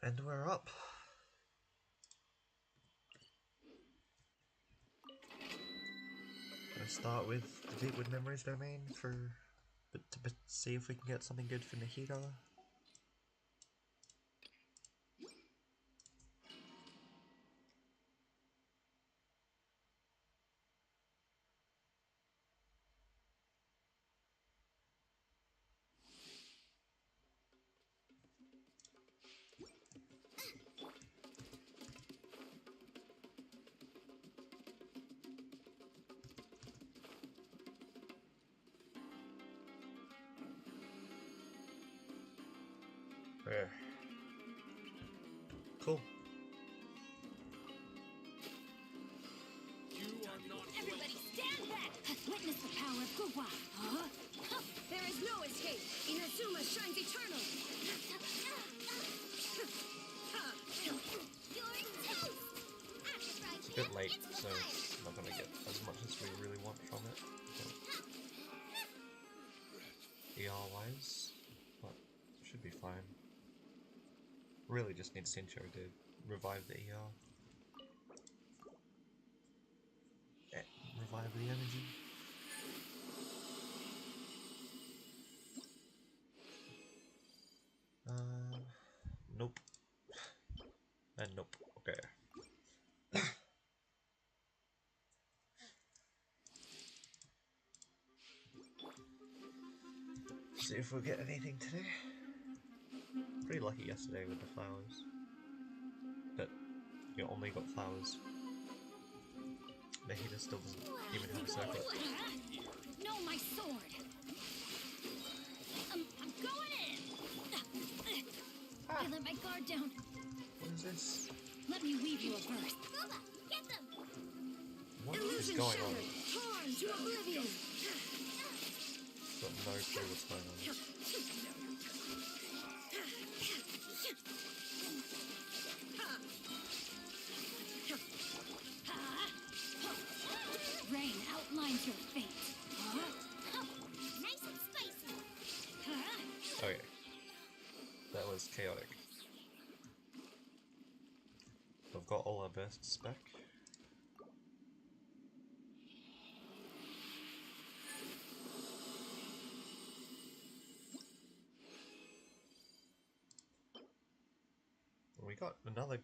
And we're up. Gonna start with the Deepwood Memories domain to see if we can get something good for Nahida. There. Cool. Everybody stand back! Witness the power of Guwa! Huh? There is no escape! Inazuma shines eternal! It's a bit late, so it's not gonna get as much as we really want from it. ER wise, but should be fine. Really just need Sincho to revive the ER. Revive the energy. Nope. And nope. Okay. See if we'll get anything today. Pretty lucky yesterday with the flowers. But you only got flowers. Nahida still doesn't even have a circle. No, my sword! I'm going in! I let my guard down. What is this? Let me weave you a verse. Bubba, get them! What is going on? Torn to oblivion! Got no clue what's going on. Rain outlines your fate. Nice and spicy. Okay. That was chaotic. We've got all our bursts back. We got another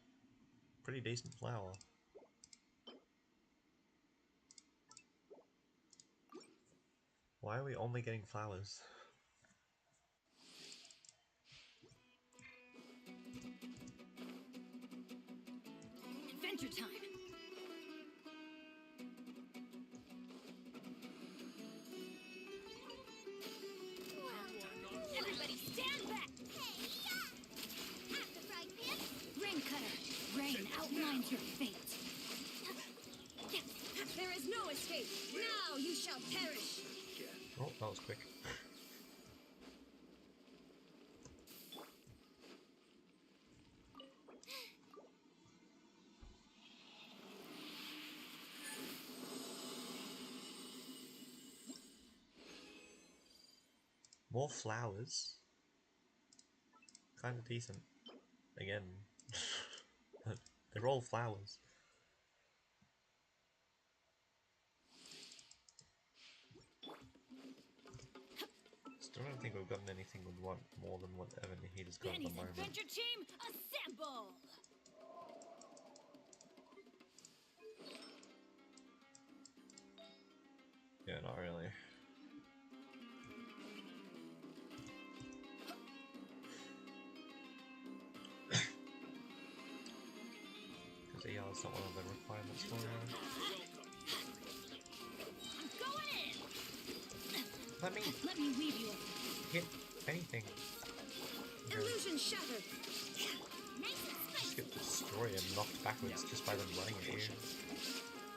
pretty decent flower. Why are we only getting flowers? Adventure time. Everybody stand back. Rain cutter, rain outlines your fate. There is no escape. Now you shall perish. Oh, that was quick. More flowers. Kind of decent. Again. They're all flowers. Still don't think we've gotten anything we'd want more than whatever Nahida's got at the moment. Adventure team, assemble! Yeah, not really. Because ER's not one of the requirements for her. I'm going in! Let me weave you. hit anything. Illusion shattered. Just get destroyed and knocked backwards just by them running at you.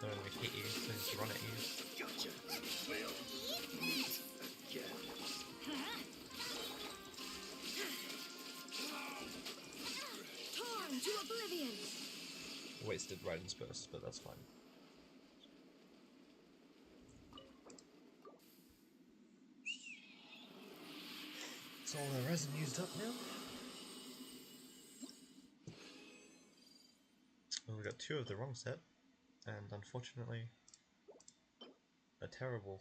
They don't even hit you, they just run at you. Gotcha. Well, again. Torn to oblivion. Wasted Raiden's burst, but that's fine. So all the resin used up now. Well, we got 2 of the wrong set, and unfortunately, a terrible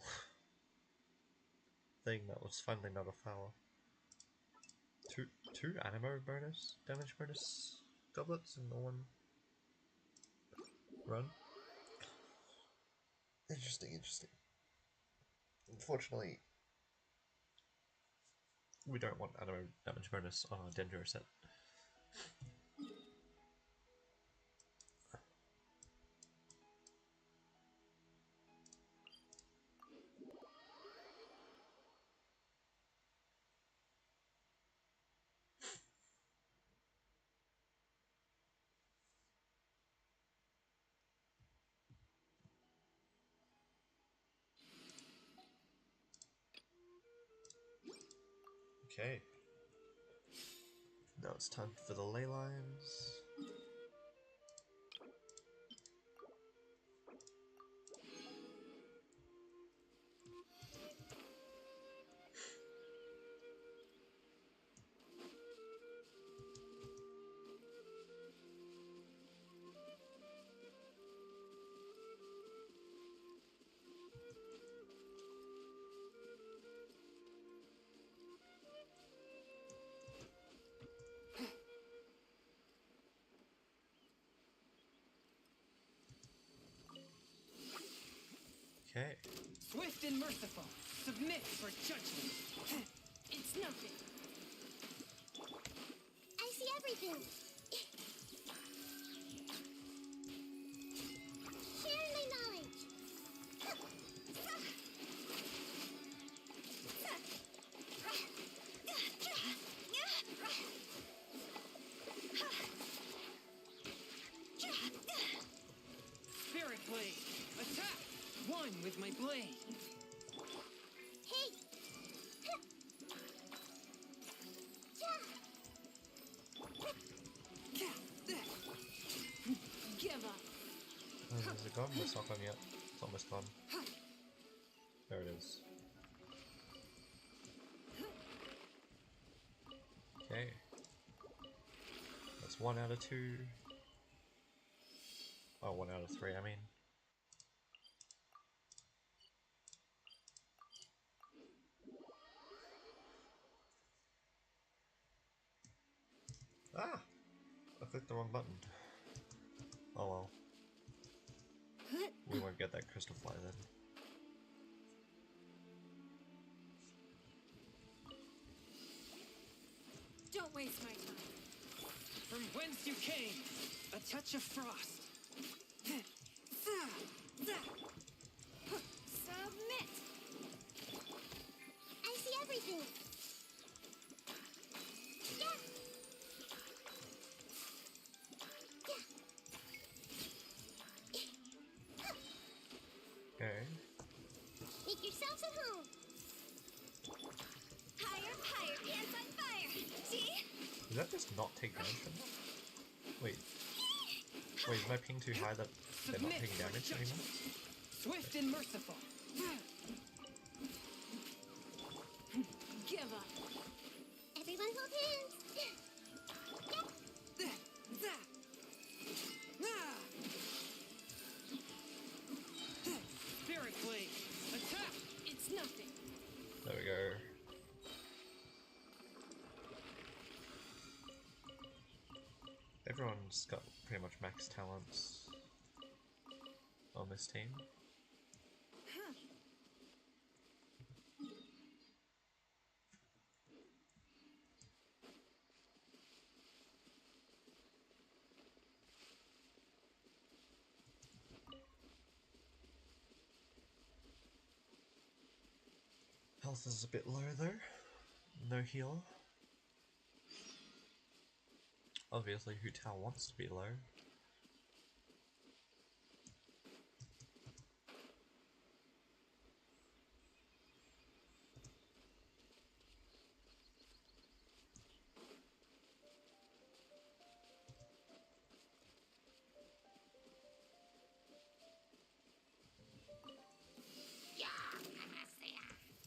thing that was finally not a flower. Two animo bonus, damage bonus goblets in the one run. Interesting. Unfortunately, we don't want animo damage bonus on our Dendro set. Okay. Now it's time for the ley lines. Okay. Swift and merciful, submit for judgment. It's nothing. I see everything. Share my knowledge. Spirit blade, attack! One with my blade. Hey. Give up. Is it gone? It's not gone yet. It's almost gone. There it is. Okay. That's 1 out of 2. Oh, 1 out of 3, I mean. Ah! I clicked the wrong button. Oh well. We won't get that crystal fly then. Don't waste my time. From whence you came, a touch of frost. Submit. I see everything. Yeah. Okay. Make yourselves at home. Higher, higher, pants on fire. See? Does that just not take damage from that? Wait, is my ping too high that they're not taking damage anymore? Swift and merciful. Give up. Everyone hold hands. Spirit blade, attack! It's nothing. There we go. Everyone's got pretty much max talents on this team. Health is a bit low though. No healer. Obviously, Hu Tao wants to be low.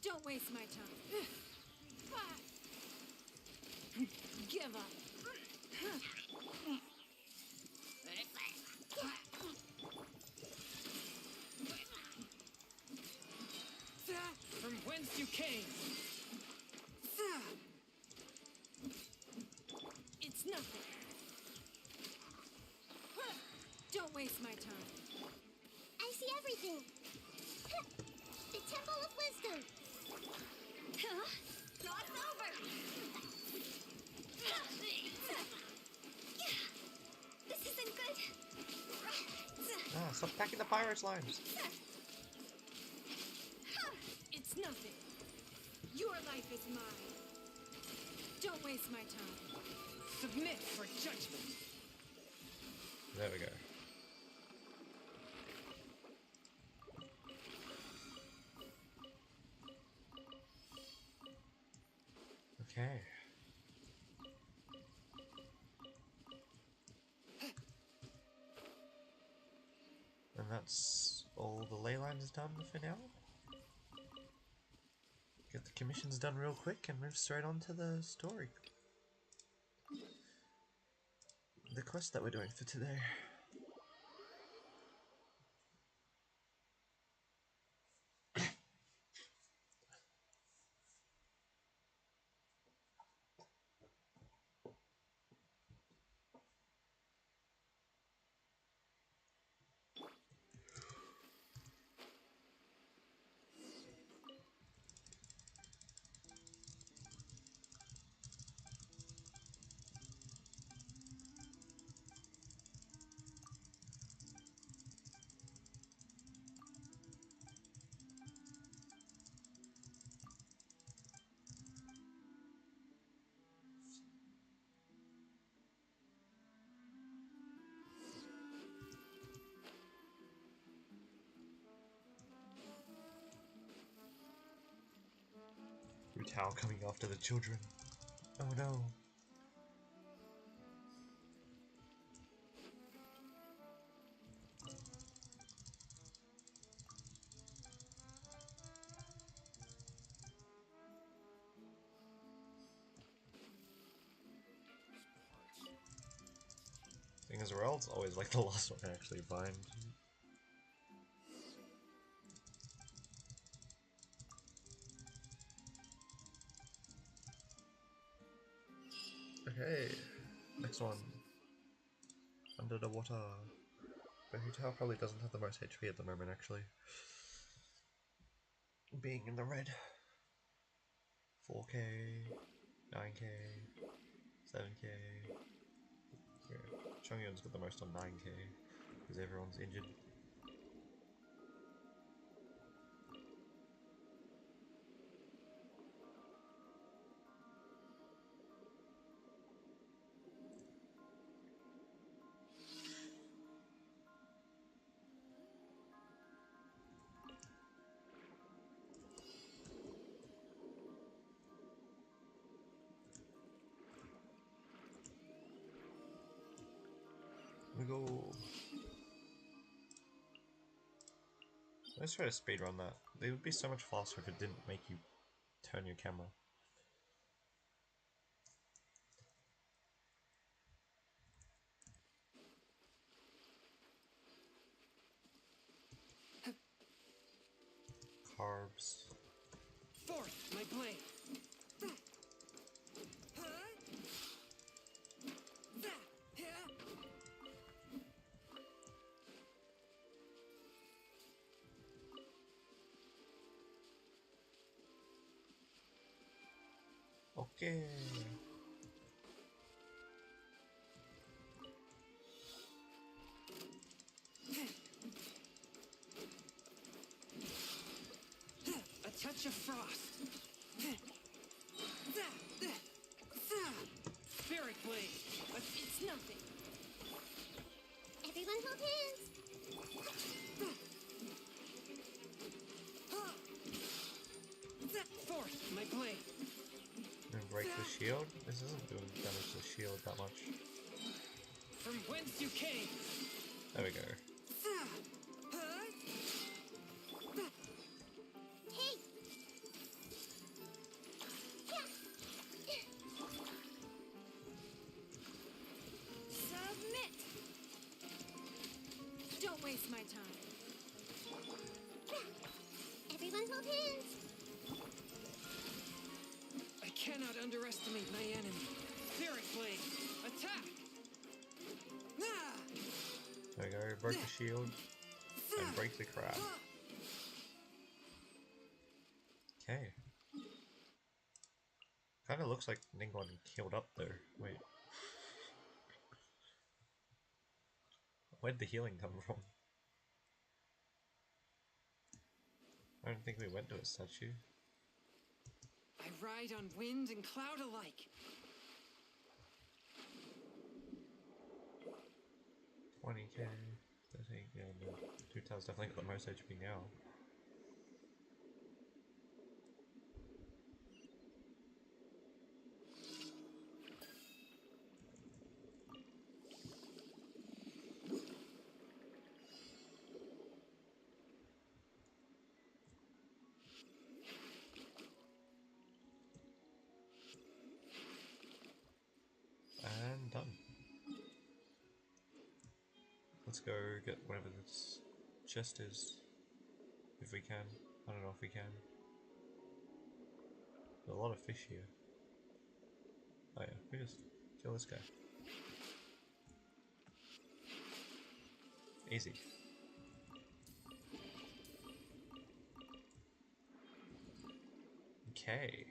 Don't waste my time. Give up. came. It's nothing. Don't waste my time. I see everything. The Temple of Wisdom. Huh? Cross over. This isn't good. Ah, stop attacking the pirates' lines. It's nothing. Your life is mine. Don't waste my time. Submit for judgment. There we go. Okay. And that's all the ley lines done for now. Get the commissions done real quick and move straight on to the story. The quest that we're doing for today. Tao coming after the children. Oh no. Thing is, Rail's always like the last one to actually bind. Okay, next one. Under the water. But Hu probably doesn't have the most HP at the moment, actually. Being in the red. 4k, 9k, 7k. Yeah, Chongyun's got the most on 9k, because everyone's injured. We go. Let's try to speedrun that. It would be so much faster if it didn't make you turn your camera. Carbs. Forth, my blade. Okay. A touch of frost. Spirit blade. It's nothing. Everyone hold hands. Forth, my blade. And break the shield? This isn't doing damage to the shield that much. From whence you came. There we go. Hey. Submit. Don't waste my time. Everyone hold hands. underestimate my enemy. Spirit Blade, attack! There we go, break the shield and break the crab. Okay. Kinda looks like Ningon killed up there. Wait. Where'd the healing come from? I don't think we went to a statue. I ride on wind and cloud alike. 20k. I think, yeah, the two towers definitely got the most HP now. And done. Let's go get whatever this chest is. If we can. I don't know if we can. There's a lot of fish here. Oh yeah, we just kill this guy. Easy. Okay.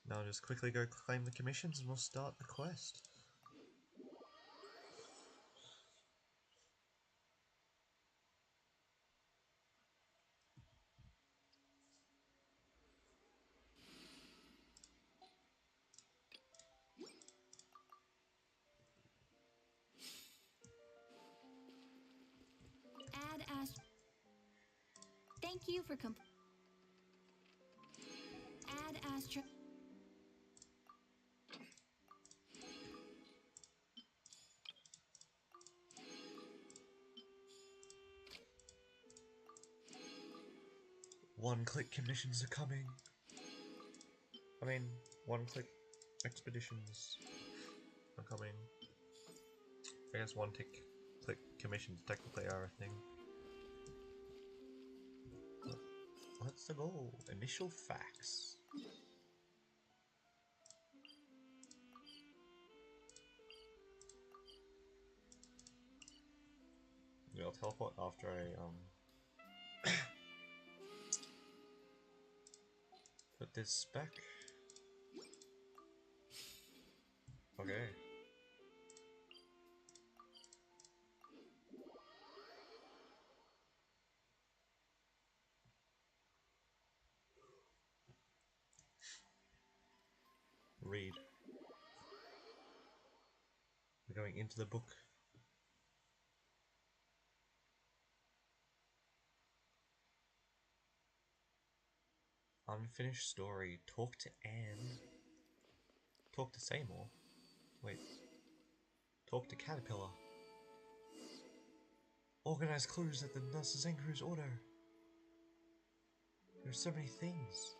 Now just quickly go claim the commissions and we'll start the quest. Add Ast. Thank you for Add Astra. One-click commissions are coming. I mean, one-click expeditions are coming. I guess one-click commissions technically are a thing. What's the goal? Initial facts. Yeah, I'll teleport after I put this back. Okay. Read. We're going into the book. Unfinished story. Talk to Anne. Talk to Seymour. Wait. Talk to Caterpillar. Organize clues at the Nasazenku's order. There's so many things.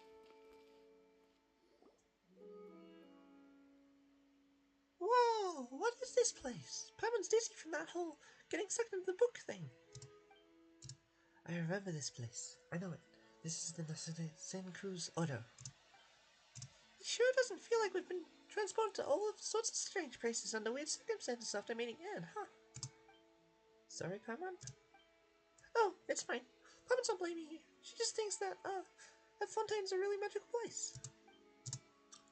Whoa! What is this place? Paimon's dizzy from that whole getting sucked into the book thing. I remember this place. I know it. This is the Nasazenku's order. It sure doesn't feel like we've been transported to all sorts of strange places under weird circumstances after meeting Anne, huh? Sorry, Paimon? Oh, it's fine. Paimon's not blaming you. She just thinks that Fontaine's a really magical place.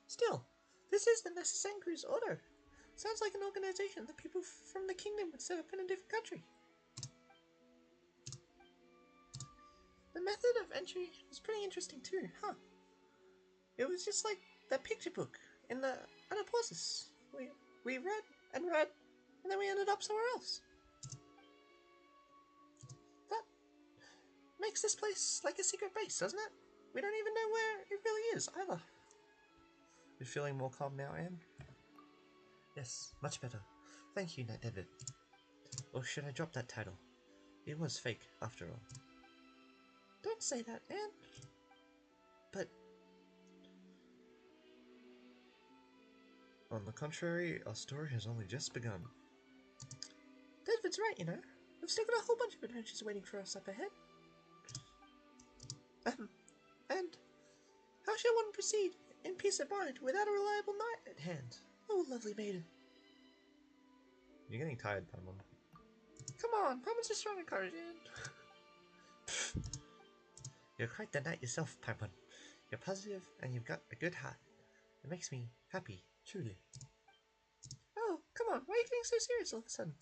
Still, this is the Nasazenku's order. Sounds like an organization that people from the kingdom would set up in a different country. The method of entry was pretty interesting too, huh? It was just like that picture book in the Anaposis. We read, and then we ended up somewhere else. That makes this place like a secret base, doesn't it? We don't even know where it really is, either. You're feeling more calm now, Anne? Yes, much better. Thank you, Knight David. Or should I drop that title? It was fake, after all. Don't say that, Anne. But... on the contrary, our story has only just begun. David's right, you know. We've still got a whole bunch of adventures waiting for us up ahead. And how shall one proceed in peace of mind without a reliable knight at hand. Oh, lovely maiden. You're getting tired, Paimon. Come on, Paimon's just trying to encourage you. You're quite the knight yourself, Paimon. You're positive and you've got a good heart. It makes me happy, truly. Oh, come on, why are you getting so serious all of a sudden?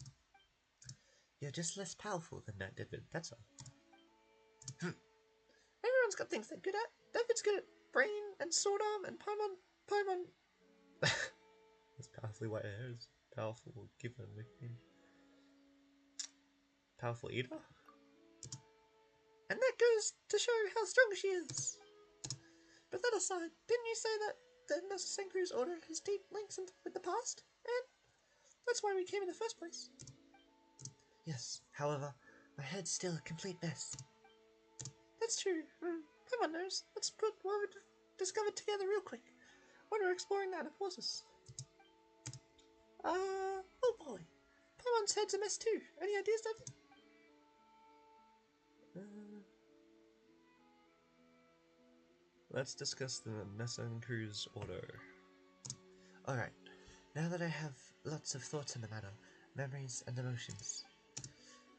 You're just less powerful than Knight Deadwood, that's all. Everyone's got things they're good at. David's good at brain and sword arm, and Paimon... His powerfully white hair is powerful, given a nickname. Powerful eater? And that goes to show how strong she is. But that aside, didn't you say that the Senku's order has deep links with the past? And that's why we came in the first place. Yes, however, my head's still a complete mess. That's true. Paimon knows. Let's put what we've discovered together real quick. When we're exploring that of horses. Oh boy. Paimon's head's a mess too. Any ideas, David? Let's discuss the Senku's order. Alright, now that I have lots of thoughts on the matter, memories and emotions.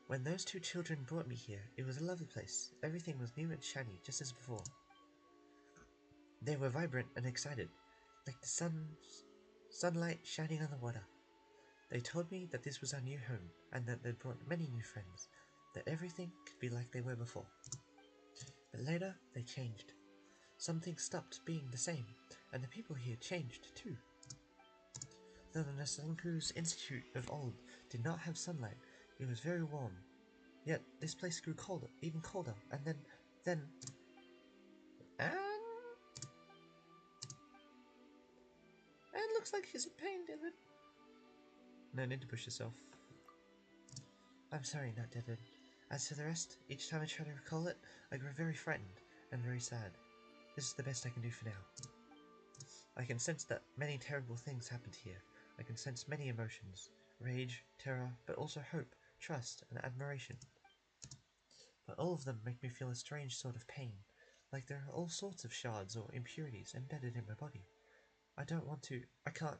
When those two children brought me here, it was a lovely place. Everything was new and shiny, just as before. They were vibrant and excited, like the sunlight shining on the water. They told me that this was our new home, and that they'd brought many new friends, that everything could be like they were before. But later, they changed. Something stopped being the same, and the people here changed too. Though the Senku's Institute of old did not have sunlight, it was very warm. Yet this place grew colder, even colder, and then... And looks like he's in pain, David. No need to push yourself. I'm sorry, not David. As for the rest, each time I try to recall it, I grow very frightened and very sad. This is the best I can do for now. I can sense that many terrible things happened here. I can sense many emotions. Rage, terror, but also hope, trust, and admiration. But all of them make me feel a strange sort of pain, like there are all sorts of shards or impurities embedded in my body. I can't.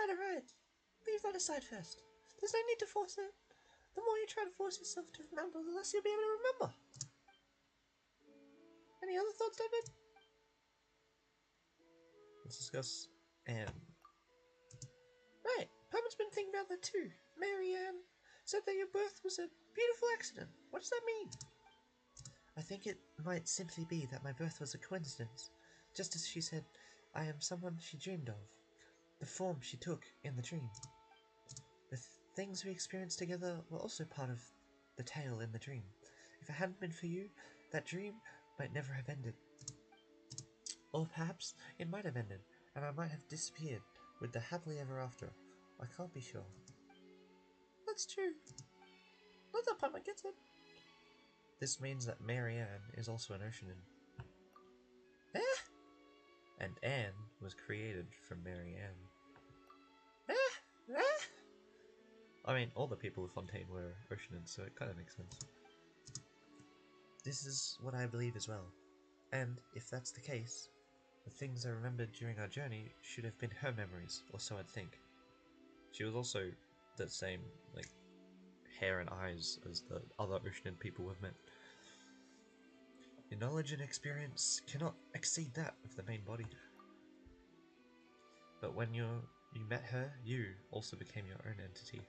Alright. Leave that aside first. There's no need to force it. The more you try to force yourself to remember, the less you'll be able to remember. Any other thoughts, David? Let's discuss Anne. Right, Paimon's been thinking about that too. Marianne said that your birth was a beautiful accident. What does that mean? I think it might simply be that my birth was a coincidence. Just as she said, I am someone she dreamed of. The form she took in the dream. The things we experienced together were also part of the tale in the dream. If it hadn't been for you, that dream might never have ended. Or perhaps it might have ended, and I might have disappeared with the happily ever after. I can't be sure. That's true. Not that Paimon gets it. This means that Marianne is also an Oceanin. Eh? And Anne was created from Marianne. Eh? I mean, all the people of Fontaine were Oceanins, so it kind of makes sense. This is what I believe as well. And if that's the case, the things I remembered during our journey should have been her memories, or so I'd think. She was also the same, hair and eyes as the other Oceanin people we've met. Your knowledge and experience cannot exceed that of the main body. But when you met her, you also became your own entity,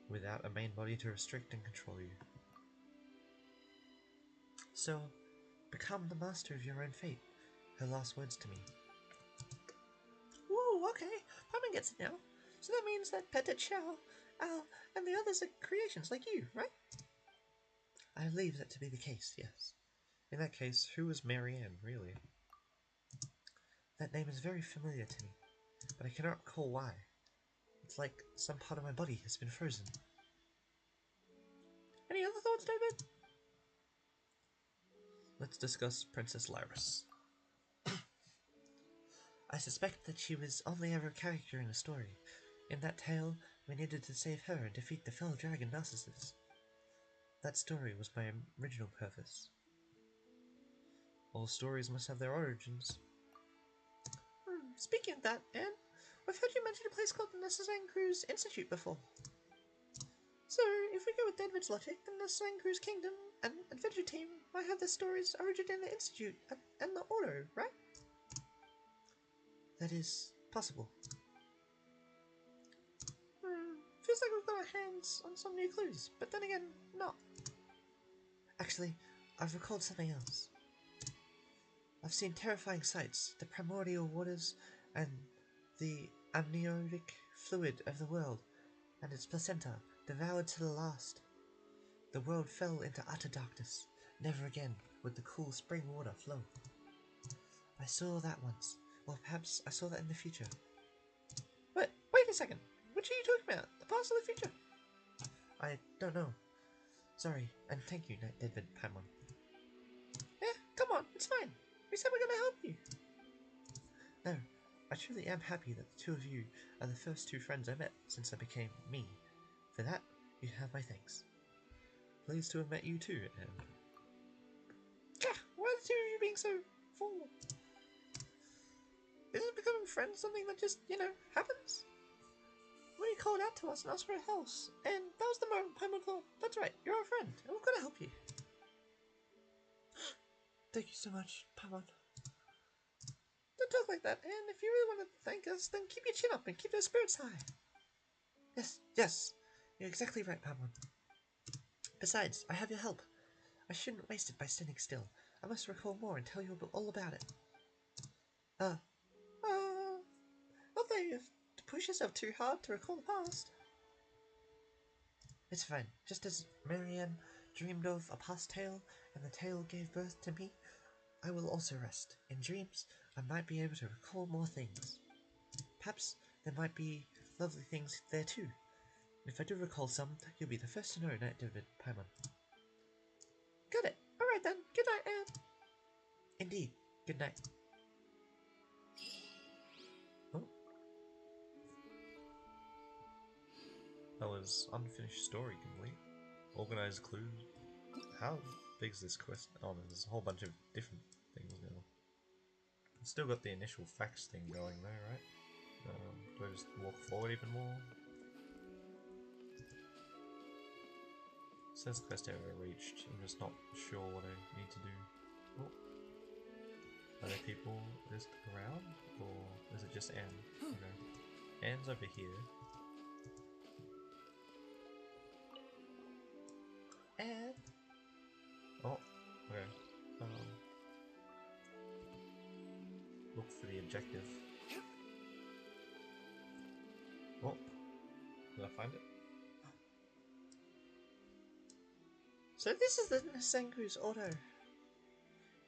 without a main body to restrict and control you. So, become the master of your own fate. Her last words to me. Ooh, okay. Paimon gets it now. So that means that Petit Chow, Al, and the others are creations like you, right? I believe that to be the case, yes. In that case, who was Marianne, really? That name is very familiar to me, but I cannot recall why. It's like some part of my body has been frozen. Any other thoughts, David? Let's discuss Princess Lyris. I suspect that she was only ever a character in a story. In that tale, we needed to save her and defeat the fellow dragon Narcissus. That story was my original purpose. All stories must have their origins. Speaking of that, Anne, I've heard you mention a place called the Necessary Cruise Institute before. So, if we go with David's logic, then the Cruise Kingdom and Adventure Team might have their stories origin in the Institute and the Order, right? That is possible. Feels like we've got our hands on some new clues, but then again, not. Actually, I've recalled something else. I've seen terrifying sights, the primordial waters and the amniotic fluid of the world, and its placenta devoured to the last. The world fell into utter darkness. Never again would the cool spring water flow. I saw that once, or perhaps I saw that in the future. But wait a second, which are you talking about? The past or the future? I don't know. Sorry, and thank you, David Paimon. Yeah, come on, it's fine. We said we're gonna help you. No, I truly am happy that the two of you are the first two friends I met since I became me. For that, you have my thanks. Pleased to have met you too, Anne. Why are the two of you being so formal? Isn't becoming friends something that just, happens? When you called out to us and asked for a house, and that was the moment Paimon thought, that's right, you're our friend, and we're gonna help you. Thank you so much, Paimon. Don't talk like that, and if you really want to thank us, then keep your chin up and keep your spirits high. Yes, you're exactly right, Paimon. Besides, I have your help. I shouldn't waste it by standing still. I must recall more and tell you all about it. Not that you have to push yourself too hard to recall the past. It's fine. Just as Marianne dreamed of a past tale, and the tale gave birth to me, I will also rest. In dreams, I might be able to recall more things. Perhaps there might be lovely things there too. If I do recall some, you'll be the first to know, David Paimon. Got it. Alright then. Good night, Anne. Indeed. Good night. Oh. That was unfinished story complete. Organized clues. How big is this quest? Oh, there's a whole bunch of different things now. Still got the initial facts thing going though, right? Do I just walk forward even more? It says quest area reached. I'm just not sure what I need to do. Oh. Are there people just around? Or is it just Anne? Okay. Anne's over here. Anne. Oh, okay. Look for the objective. Oh, did I find it? So this is the Senku's auto.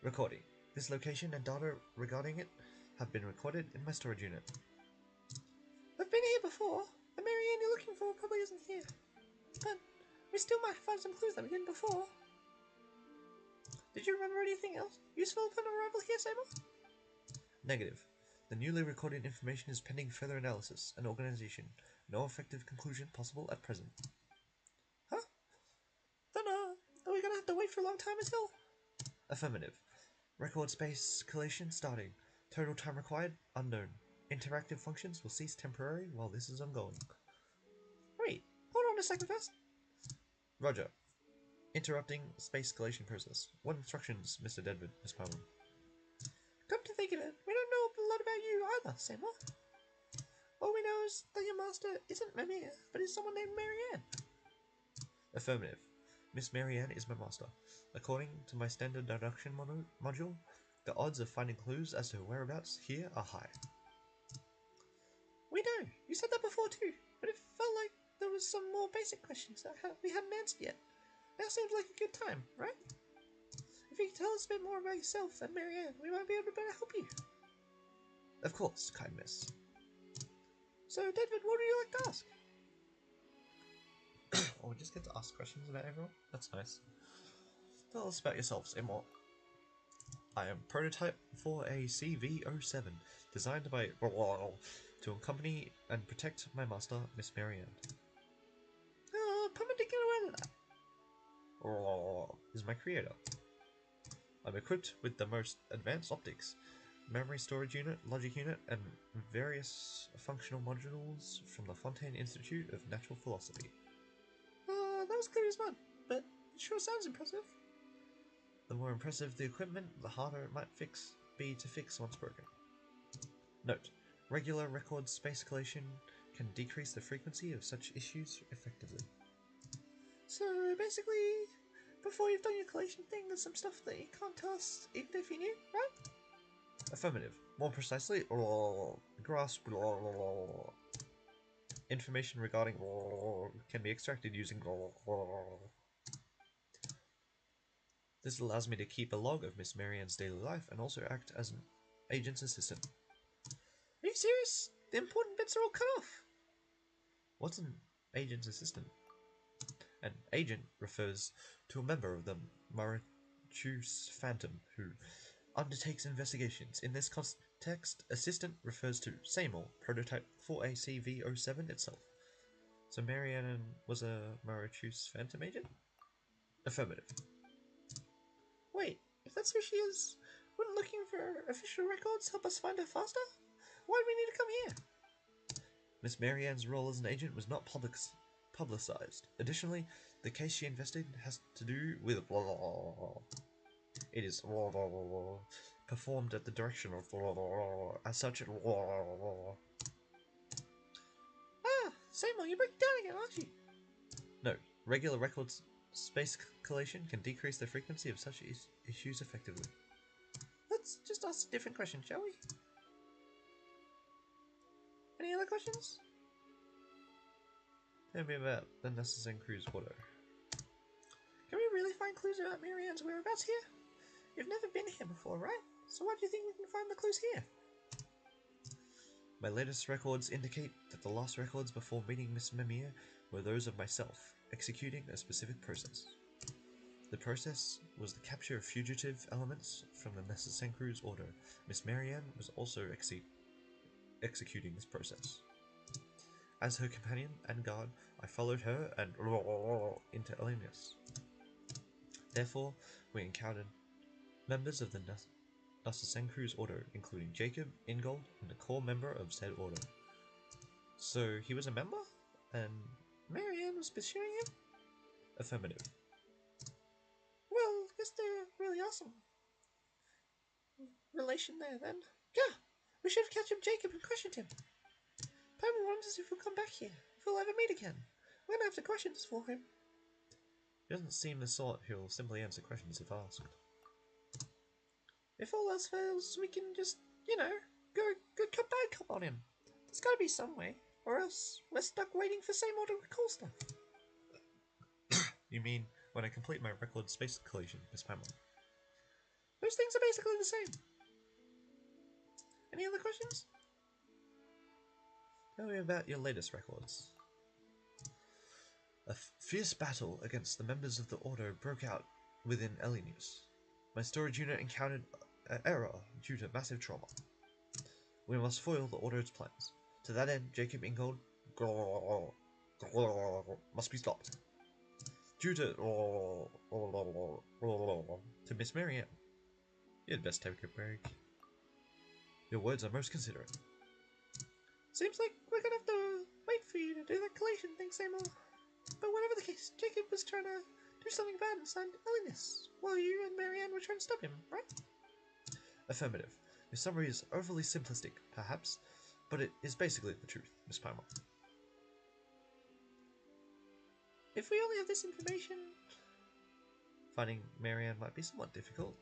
Recording. This location and data regarding it have been recorded in my storage unit. We've been here before. The Marianne you're looking for probably isn't here. But we still might find some clues that we didn't before. Did you remember anything else useful upon arrival here, Seymour? Negative. The newly recorded information is pending further analysis and organization. No effective conclusion possible at present. Huh? Then, are we gonna have to wait for a long time until? Affirmative. Record space collation starting. Total time required, unknown. Interactive functions will cease temporarily while this is ongoing. Wait, hold on a second first. Roger. Interrupting space collation process. What instructions, Mr. Deadwood, Miss Palmer? Come to think of it, we don't know a lot about you either, Seymour. All we know is that your master isn't Mimir, but is someone named Marianne. Affirmative. Miss Marianne is my master. According to my standard deduction module, the odds of finding clues as to her whereabouts here are high. We know, you said that before too, but it felt like there was some more basic questions that we hadn't answered yet. Now seems like a good time, right? If you could tell us a bit more about yourself and Marianne, we might be able to better help you. Of course, kind miss. So, David, what would you like to ask? Oh, we just get to ask questions about everyone? That's nice. Tell us about yourselves, Immort. I am prototype for a CV-07, designed by to accompany and protect my master, Miss Marianne. Permit to get away with that. Is my creator. I'm equipped with the most advanced optics, memory storage unit, logic unit, and various functional modules from the Fontaine Institute of Natural Philosophy. That was clear as mud, but it sure sounds impressive. The more impressive the equipment, the harder it might be to fix once broken. Note: regular record space collation can decrease the frequency of such issues effectively. So basically, before you've done your collation thing, there's some stuff that you can't tell us even if you knew, right? Affirmative. More precisely, grasp information regarding can be extracted using. This allows me to keep a log of Miss Marianne's daily life and also act as an agent's assistant. Are you serious? The important bits are all cut off. What's an agent's assistant? An agent refers to a member of the Maritus Phantom who undertakes investigations. In this context, assistant refers to Seymour, prototype 4ACV07 itself. So Marianne was a Maritus Phantom agent? Affirmative. Wait, if that's who she is, wouldn't looking for official records help us find her faster? Why do we need to come here? Miss Marianne's role as an agent was not publicized. Additionally, the case she investigated has to do with it is performed at the direction of as such it Seymour, you're breaking down again, aren't you? No, regular records space collation can decrease the frequency of such issues effectively. Let's just ask a different question, shall we? Any other questions? Tell me about the Nessa Cruz Auto. Can we really find clues about Marianne's whereabouts here? You've never been here before, right? So why do you think we can find the clues here? My latest records indicate that the last records before meeting Miss Mimir were those of myself, executing a specific process. The process was the capture of fugitive elements from the Nessa Cruz Order. Miss Marianne was also executing this process. As her companion and guard, I followed her and into Elenius. Therefore, we encountered members of the Nessa Cruz Order, including Jacob, Ingold, and a core member of said order. So he was a member, and Marianne was pursuing him? Affirmative. Well, I guess they're really awesome. Relation there, then. Yeah, we should have catched up Jacob and questioned him. Paimon wonders if he'll come back here, if we'll ever meet again. We're gonna have to questions for him. He doesn't seem the sort who'll simply answer questions if asked. If all else fails, we can just, go good cop bad cop on him. There's gotta be some way, or else we're stuck waiting for Seymour to recall stuff. You mean when I complete my record space collation, Miss Paimon? Those things are basically the same. Any other questions? Tell me about your latest records. A fierce battle against the members of the Order broke out within Elenius. My storage unit encountered an error due to massive trauma. We must foil the Order's plans. To that end, Jacob Ingold must be stopped. Due to Miss Marianne. You'd best take a break. Your words are most considerate. Seems like we're gonna have to wait for you to do that collation thing, Seymour. But whatever the case, Jacob was trying to do something bad inside Elenius, while you and Marianne were trying to stop him, right? Affirmative. Your summary is overly simplistic, perhaps, but it is basically the truth, Miss Paimon. If we only have this information... Finding Marianne might be somewhat difficult.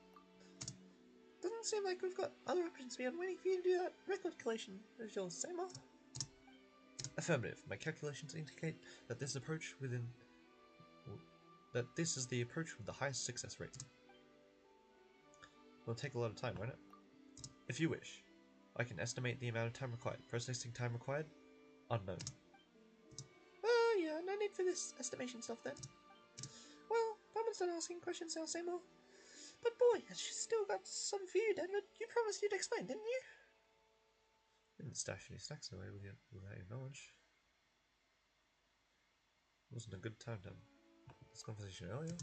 Doesn't seem like we've got other options beyond waiting for you to do that record collation of yours, Seymour. Affirmative. My calculations indicate that this is the approach with the highest success rate. It'll take a lot of time, won't it? If you wish, I can estimate the amount of time required. Processing time required? Unknown. Oh, yeah, no need for this estimation stuff then. Well, Paimon's done asking questions now, Seymour. But boy, she's still got some for you, Denver. You promised you'd explain, didn't you? Didn't stash any stacks away without your knowledge. Wasn't a good time to have this conversation earlier.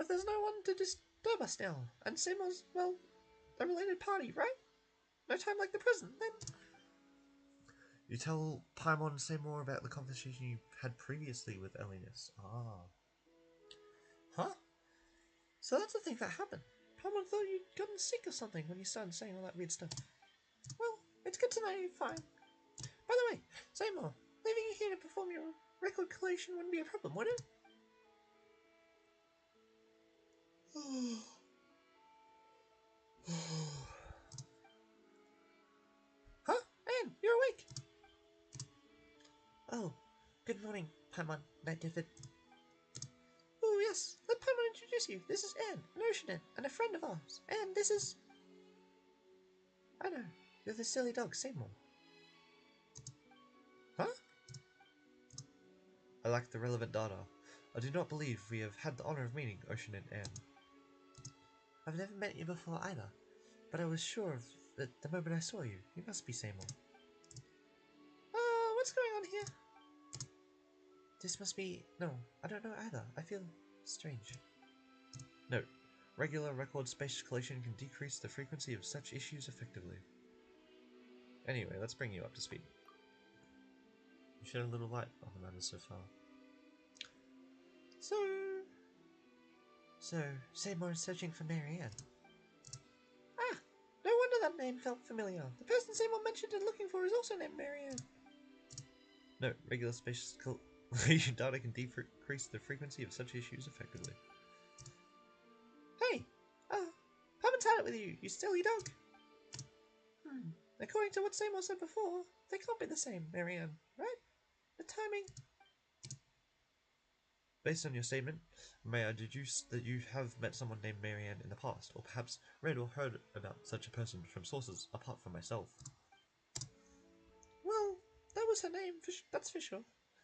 But there's no one to disturb us now, and Seymour's, well, a related party, right? No time like the present, then. You tell Paimon and say more about the conversation you had previously with Elinus. Ah. Huh? So that's the thing that happened. Paimon thought you'd gotten sick or something when you started saying all that weird stuff. Well, it's good to know you're fine. By the way, Seymour, leaving you here to perform your record collation wouldn't be a problem, would it? Huh? Anne, you're awake! Oh, good morning, Paimon, Knight Deepwood. Oh yes, let Paimon introduce you. This is Anne, an Oceanin, and a friend of ours. And this is... I know, you're the silly dog, Seymour. Huh? I lack the relevant data. I do not believe we have had the honor of meeting Ocean and Anne. I've never met you before either, but I was sure of it the moment I saw you. You must be Seymour. What's going on here? This must be... No, I don't know either. I feel strange. Note: regular record space collation can decrease the frequency of such issues effectively. Anyway, let's bring you up to speed. You shed a little light on the matter so far. So, Seymour is searching for Marianne. Ah, no wonder that name felt familiar. The person Seymour mentioned and looking for is also named Marianne. No, regular space collation data can decrease the frequency of such issues effectively. Hey, haven't had it with you, you silly dog. According to what Seymour said before, they can't be the same, Marianne, right? The timing... Based on your statement, may I deduce that you have met someone named Marianne in the past, or perhaps read or heard about such a person from sources apart from myself? Well, that was her name, that's for sure.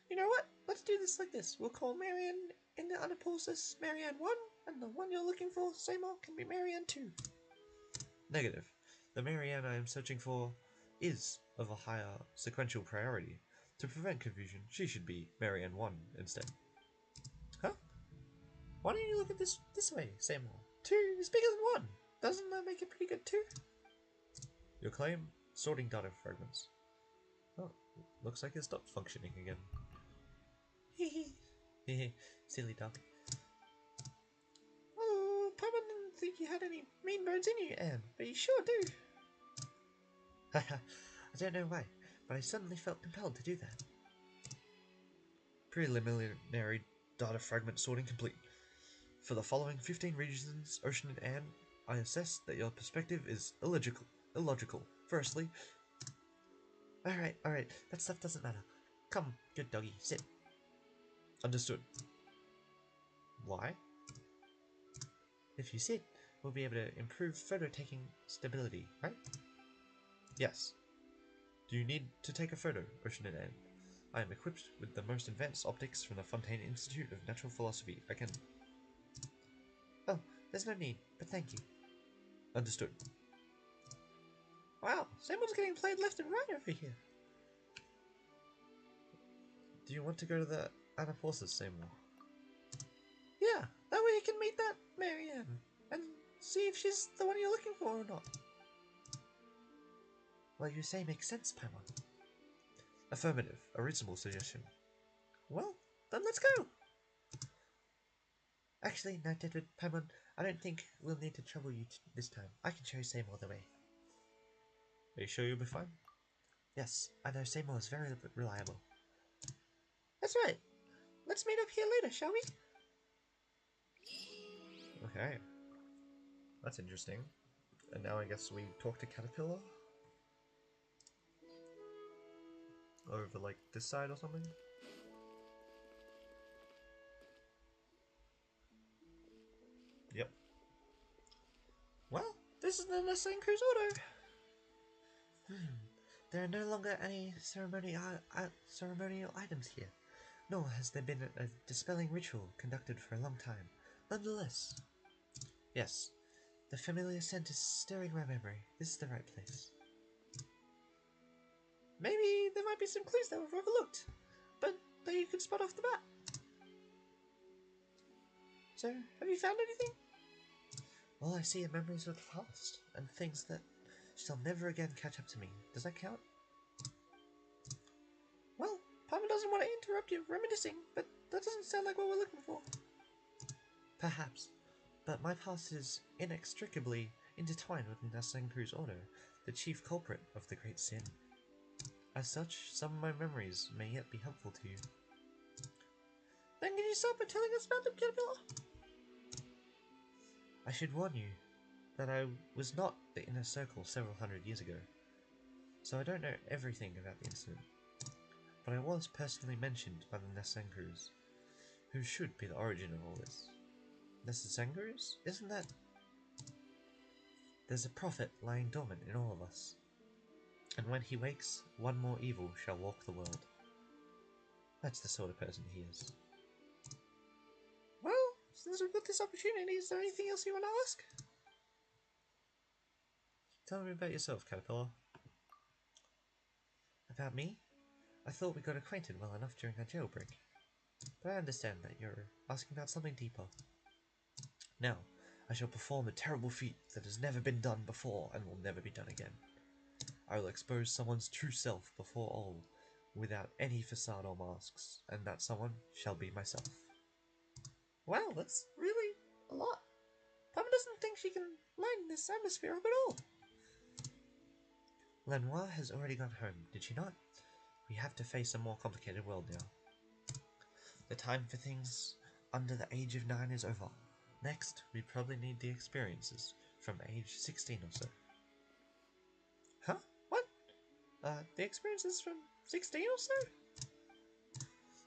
You know what? Let's do this like this. We'll call Marianne in the Anapolis Marianne 1, and the one you're looking for, Seymour, can be Marianne 2. Negative. The Marianne I am searching for is of a higher sequential priority. To prevent confusion, she should be Marianne 1 instead. Huh? Why don't you look at this way, Seymour? 2 is bigger than 1. Doesn't that make it pretty good too? Your claim? Sorting data fragments. Oh, looks like it stopped functioning again. Hehe. Silly dog. Oh, Paimon didn't think you had any mean bones in you, Anne, but you sure do. Haha, I don't know why, but I suddenly felt compelled to do that. Preliminary data fragment sorting complete. For the following 15 regions, Ocean and Anne, I assess that your perspective is illogical. Firstly... Alright, that stuff doesn't matter. Come, good doggy, sit. Understood. Why? If you sit, we'll be able to improve photo-taking stability, right? Yes. Do you need to take a photo, Ocean and Anne? I am equipped with the most advanced optics from the Fontaine Institute of Natural Philosophy. I can... Oh, there's no need, but thank you. Understood. Wow, someone's getting played left and right over here. Do you want to go to the Anapolis, Seymour? Yeah, that way you can meet that Marianne and see if she's the one you're looking for or not. Well, you say makes sense, Paimon. Affirmative. A reasonable suggestion. Well, then let's go. Actually, no, Paimon, I don't think we'll need to trouble you this time. I can show Seymour the way. Are you sure you'll be fine? Yes, I know Seymour is very reliable. That's right. Let's meet up here later, shall we? Okay. That's interesting. And now I guess we talk to Caterpillar? Over, like, this side or something? Yep. Well, this is the Nestlane Cruise order. There are no longer any ceremonial items here, nor has there been a dispelling ritual conducted for a long time. Nonetheless, yes, the familiar scent is stirring my memory. This is the right place. Maybe there might be some clues that we've overlooked, but that you could spot off the bat. So, have you found anything? All I see are memories of the past, and things that shall never again catch up to me. Does that count? Well, Paimon doesn't want to interrupt you reminiscing, but that doesn't sound like what we're looking for. Perhaps, but my past is inextricably intertwined with Nasenkru's order, the chief culprit of the great sin. As such, some of my memories may yet be helpful to you. Then can you start by telling us about the caterpillar? I should warn you that I was not the inner circle several hundred years ago, so I don't know everything about the incident. But I was personally mentioned by the Nasenkrus, who should be the origin of all this. Nasenkrus? Isn't that... There's a prophet lying dormant in all of us, and when he wakes, one more evil shall walk the world. That's the sort of person he is. Well, since we've got this opportunity, is there anything else you want to ask? Tell me about yourself, Caterpillar. About me? I thought we got acquainted well enough during our jailbreak, but I understand that you're asking about something deeper. Now, I shall perform a terrible feat that has never been done before and will never be done again. I will expose someone's true self before all, without any facade or masks, and that someone shall be myself. Wow, that's really a lot. Papa doesn't think she can lighten this atmosphere up at all. Lenoir has already gone home, did she not? We have to face a more complicated world now. The time for things under the age of 9 is over. Next, we probably need the experiences from age 16 or so. Huh? What? The experiences from 16 or so?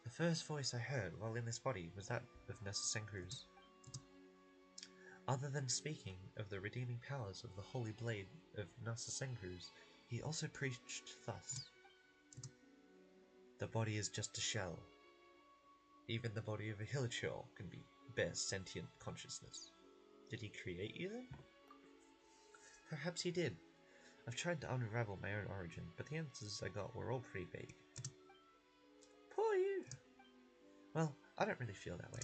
The first voice I heard while in this body was that of Nasenkru's. Other than speaking of the redeeming powers of the holy blade of Nasenkru's, he also preached thus. The body is just a shell. Even the body of a hilichurl can bear sentient consciousness. Did he create you then? Perhaps he did. I've tried to unravel my own origin, but the answers I got were all pretty vague. Poor you! Well, I don't really feel that way.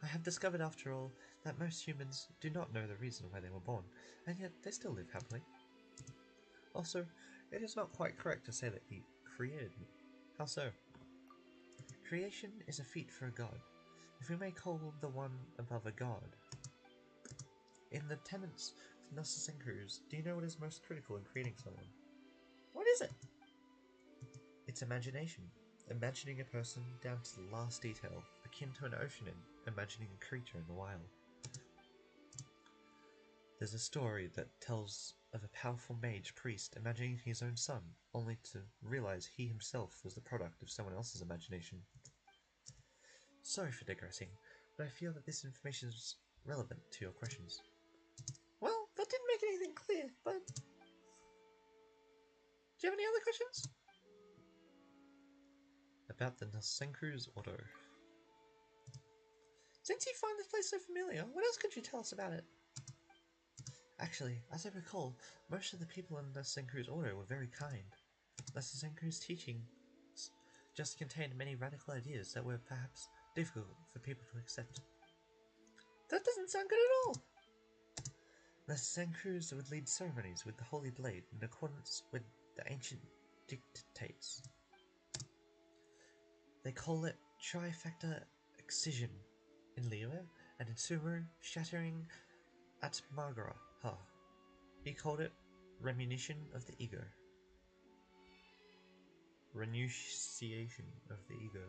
I have discovered, after all, that most humans do not know the reason why they were born, and yet they still live happily. Also, it is not quite correct to say that he created me. How so? Creation is a feat for a god, if we may call the one above a god. In the tenets of Nasenkru's, do you know what is most critical in creating someone? What is it? It's imagination. Imagining a person down to the last detail, akin to an ocean imagining a creature in the wild. There's a story that tells of a powerful mage priest imagining his own son, only to realize he himself was the product of someone else's imagination. Sorry for digressing, but I feel that this information is relevant to your questions. Well, that didn't make anything clear, but... Do you have any other questions? About the Nasenkru's order. Since you find this place so familiar, what else could you tell us about it? Actually, as I recall, most of the people in Nasenkru's order were very kind. Nasenkru's teachings just contained many radical ideas that were perhaps difficult for people to accept. That doesn't sound good at all! Nasenkrus would lead ceremonies with the Holy Blade in accordance with the ancient dictates. They call it trifecta excision in Liyue, and in Sumeru, shattering Atmagara. He called it renunciation of the ego. Renunciation of the ego.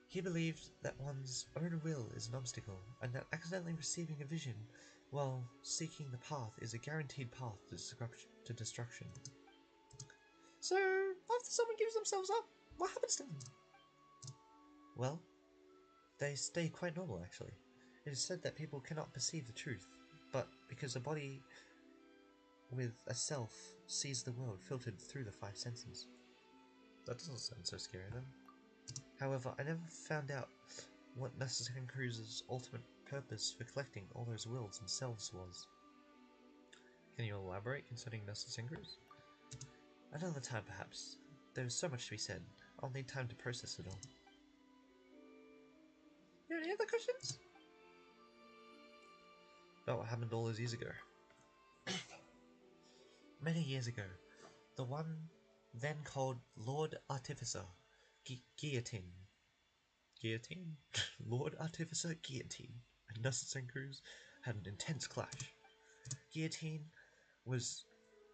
He believed that one's own will is an obstacle, and that accidentally receiving a vision while seeking the path is a guaranteed path to destruction. So, after someone gives themselves up, what happens to them? Well, they stay quite normal actually. It is said that people cannot perceive the truth, but because a body with a self sees the world filtered through the 5 senses. That doesn't sound so scary then. However, I never found out what Nasenkru's ultimate purpose for collecting all those wills and selves was. Can you elaborate concerning Nasenkru's? Another time perhaps. There is so much to be said. I'll need time to process it all. You have any other questions? About what happened all those years ago. Many years ago, the one then called Lord Artificer Guillotine. Guillotine? Lord Artificer Guillotine and Nurse Senku's had an intense clash. Guillotine was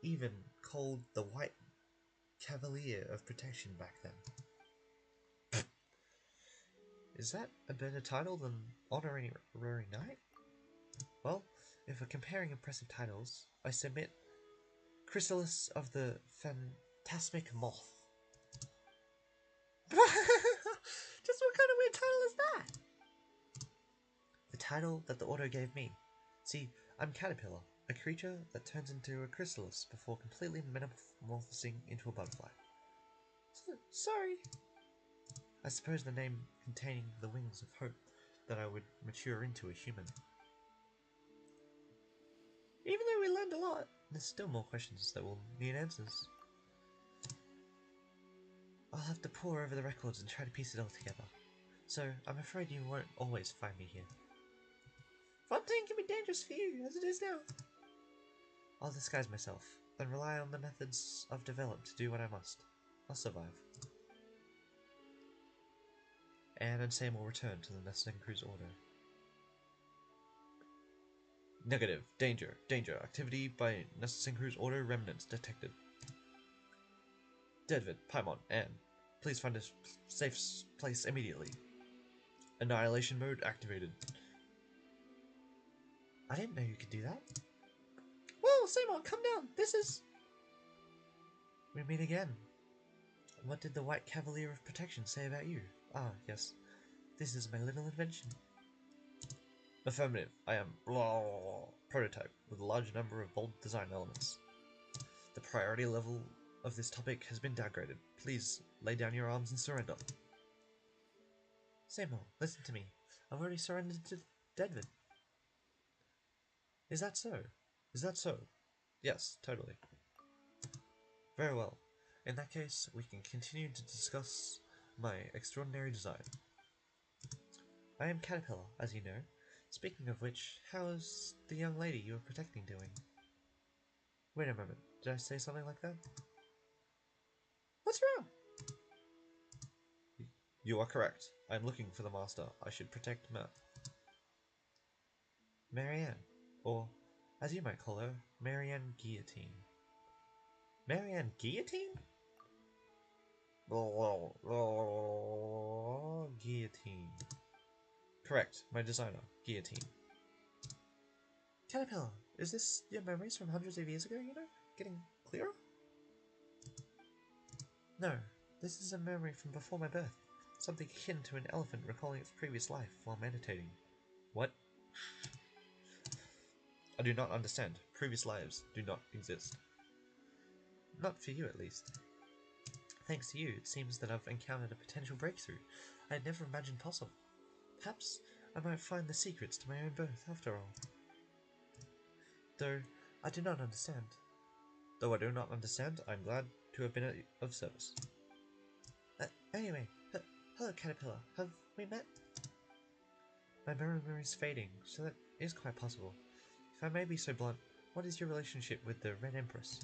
even called the White Cavalier of Protection back then. Is that a better title than Honorary Knight? Well, if we're comparing impressive titles, I submit Chrysalis of the Phantasmic Moth. Just what kind of weird title is that? The title that the Order gave me. See, I'm Caterpillar, a creature that turns into a chrysalis before completely metamorphosing into a butterfly. Sorry. I suppose the name containing the wings of hope that I would mature into a human. Even though we learned a lot, there's still more questions that will need answers. I'll have to pore over the records and try to piece it all together. So, I'm afraid you won't always find me here. Fontaine can be dangerous for you, as it is now. I'll disguise myself, and rely on the methods I've developed to do what I must. I'll survive. Anne and Sam will return to the Senku's order. Negative. Danger. Danger. Activity by Senku's order remnants detected. Deadvid, Paimon, Anne, please find a safe place immediately. Annihilation mode activated. I didn't know you could do that. Whoa, Simon, come down. This is... We meet again. What did the White Cavalier of Protection say about you? Ah, yes. This is my little invention. Affirmative. I am prototype with a large number of bold design elements. The priority level of this topic has been downgraded. Please lay down your arms and surrender. Samuel, listen to me. I've already surrendered to Deadvid. Is that so? Is that so? Yes, totally. Very well. In that case, we can continue to discuss my extraordinary design. I am Caterpillar, as you know. Speaking of which, how's the young lady you were protecting doing? Wait a moment, did I say something like that? What's wrong? You are correct. I am looking for the master. I should protect Marianne, or, as you might call her, Marianne Guillotine. Marianne Guillotine? Guillotine. Correct, my designer, Guillotine. Caterpillar, is this your memories from hundreds of years ago, you know? Getting clearer? No, this is a memory from before my birth. Something akin to an elephant recalling its previous life while meditating. What? I do not understand. Previous lives do not exist. Not for you, at least. Thanks to you, it seems that I've encountered a potential breakthrough I had never imagined possible. Perhaps I might find the secrets to my own birth, after all. Though I do not understand. Though I do not understand, I'm glad to have been of service. Anyway, hello Caterpillar, have we met? My memory is fading, so that is quite possible. If I may be so blunt, what is your relationship with the Red Empress?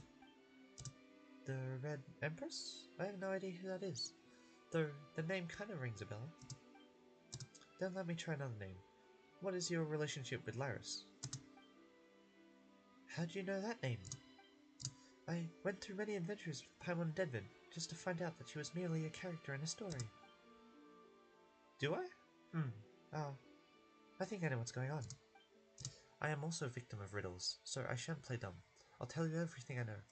The Red Empress? I have no idea who that is. Though the name kind of rings a bell. Then let me try another name. What is your relationship with Lyris? How do you know that name? I went through many adventures with Paimon Deadvid just to find out that she was merely a character in a story. Do I? Oh, I think I know what's going on. I am also a victim of riddles, so I shan't play dumb. I'll tell you everything I know.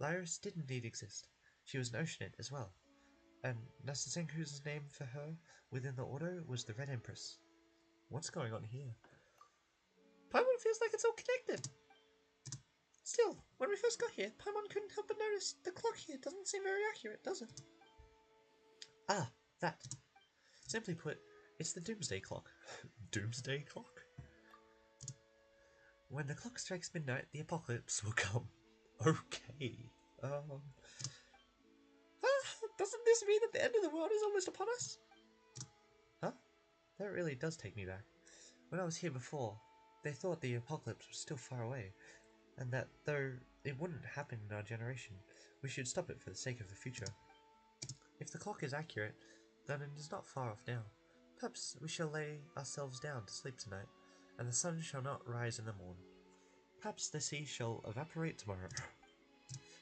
Lyris did indeed exist. She was an Oceanid as well, and Nasasenku's name for her within the Order was the Red Empress. What's going on here? Paimon feels like it's all connected. Still, when we first got here, Paimon couldn't help but notice the clock here doesn't seem very accurate, does it? Ah, that. Simply put, it's the Doomsday Clock. Doomsday Clock? When the clock strikes midnight, the apocalypse will come. Okay. Doesn't this mean that the end of the world is almost upon us? Huh? That really does take me back. When I was here before, they thought the apocalypse was still far away, and that though it wouldn't happen in our generation, we should stop it for the sake of the future. If the clock is accurate, then it is not far off now. Perhaps we shall lay ourselves down to sleep tonight, and the sun shall not rise in the morn. Perhaps the sea shall evaporate tomorrow.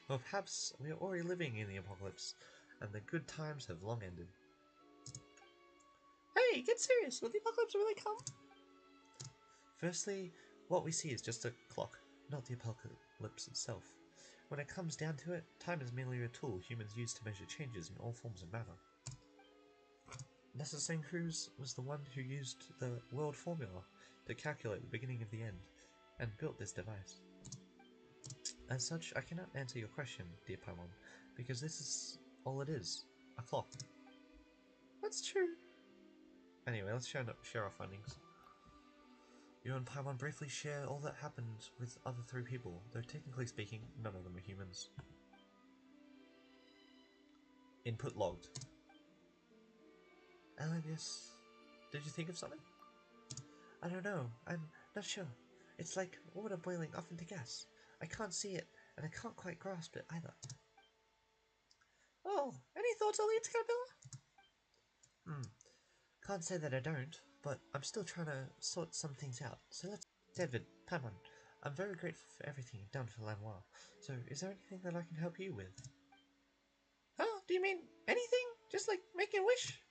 Or perhaps we are already living in the apocalypse, and the good times have long ended. Hey, get serious! Will the apocalypse really come? Firstly, what we see is just a clock, not the apocalypse itself. When it comes down to it, time is merely a tool humans use to measure changes in all forms of matter. Nessa Cruz was the one who used the world formula to calculate the beginning of the end, and built this device. As such, I cannot answer your question, dear Paimon, because this is all it is, a clock. That's true. Anyway, let's share our findings. You and Paimon briefly share all that happened with other 3 people, though technically speaking, none of them are humans. Input logged. Elenius, Did you think of something? I don't know. I'm not sure. It's like water boiling off into gas. I can't see it, and I can't quite grasp it either. Oh, any thoughts, Elite Caterpillar? Can't say that I don't, but I'm still trying to sort some things out. So let's... David, Paimon, I'm very grateful for everything you've done for Lanois. So is there anything that I can help you with? Oh, do you mean anything? Just like making a wish?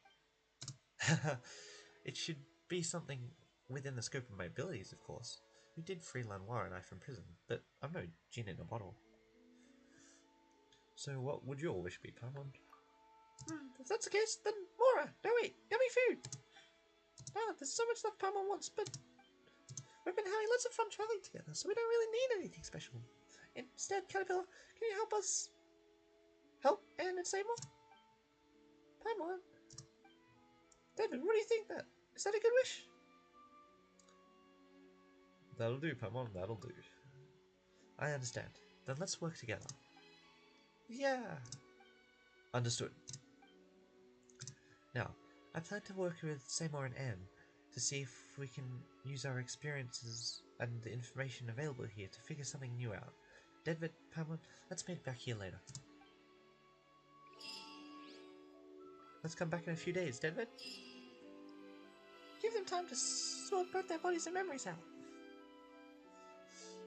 It should be something within the scope of my abilities, of course. You did free Lanois and I from prison, but I'm no gin in a bottle. So what would your wish be, Paimon? If that's the case, then Mora, don't wait, yummy food! Ah, there's so much stuff Paimon wants, but we've been having lots of fun traveling together, so we don't really need anything special. Instead, Caterpillar, can you help us help Anne and Seymour? Paimon? David, what do you think that? Is that a good wish? That'll do, Paimon, that'll do. I understand. Then let's work together. Yeah. Understood. Now, I plan to work with Seymour and Anne to see if we can use our experiences and the information available here to figure something new out. David, Paimon, let's meet back here later. Let's come back in a few days, David. Give them time to sort both their bodies and memories out.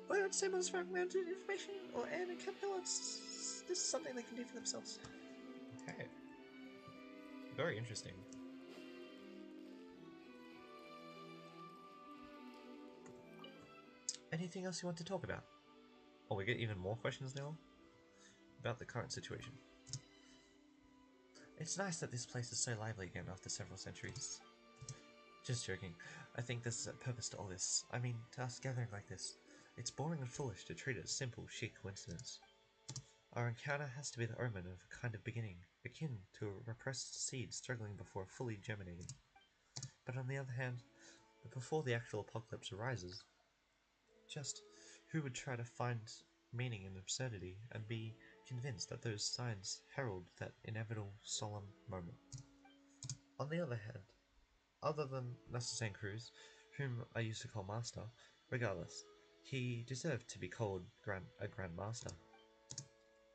Whether it's Seymour's fragmented information or Anne and Caterpillar, this is something they can do for themselves. Okay. Very interesting. Anything else you want to talk about? Oh, we get even more questions now? About the current situation. It's nice that this place is so lively again after several centuries. Just joking. I think there's a purpose to all this. I mean, to us gathering like this. It's boring and foolish to treat it as simple, sheer coincidence. Our encounter has to be the omen of a kind of beginning, akin to a repressed seed struggling before fully germinating. But on the other hand, before the actual apocalypse arises, just who would try to find meaning in absurdity and be convinced that those signs herald that inevitable solemn moment? On the other hand, other than Nessa Cruz, whom I used to call Master, regardless, he deserved to be called a Grand Master.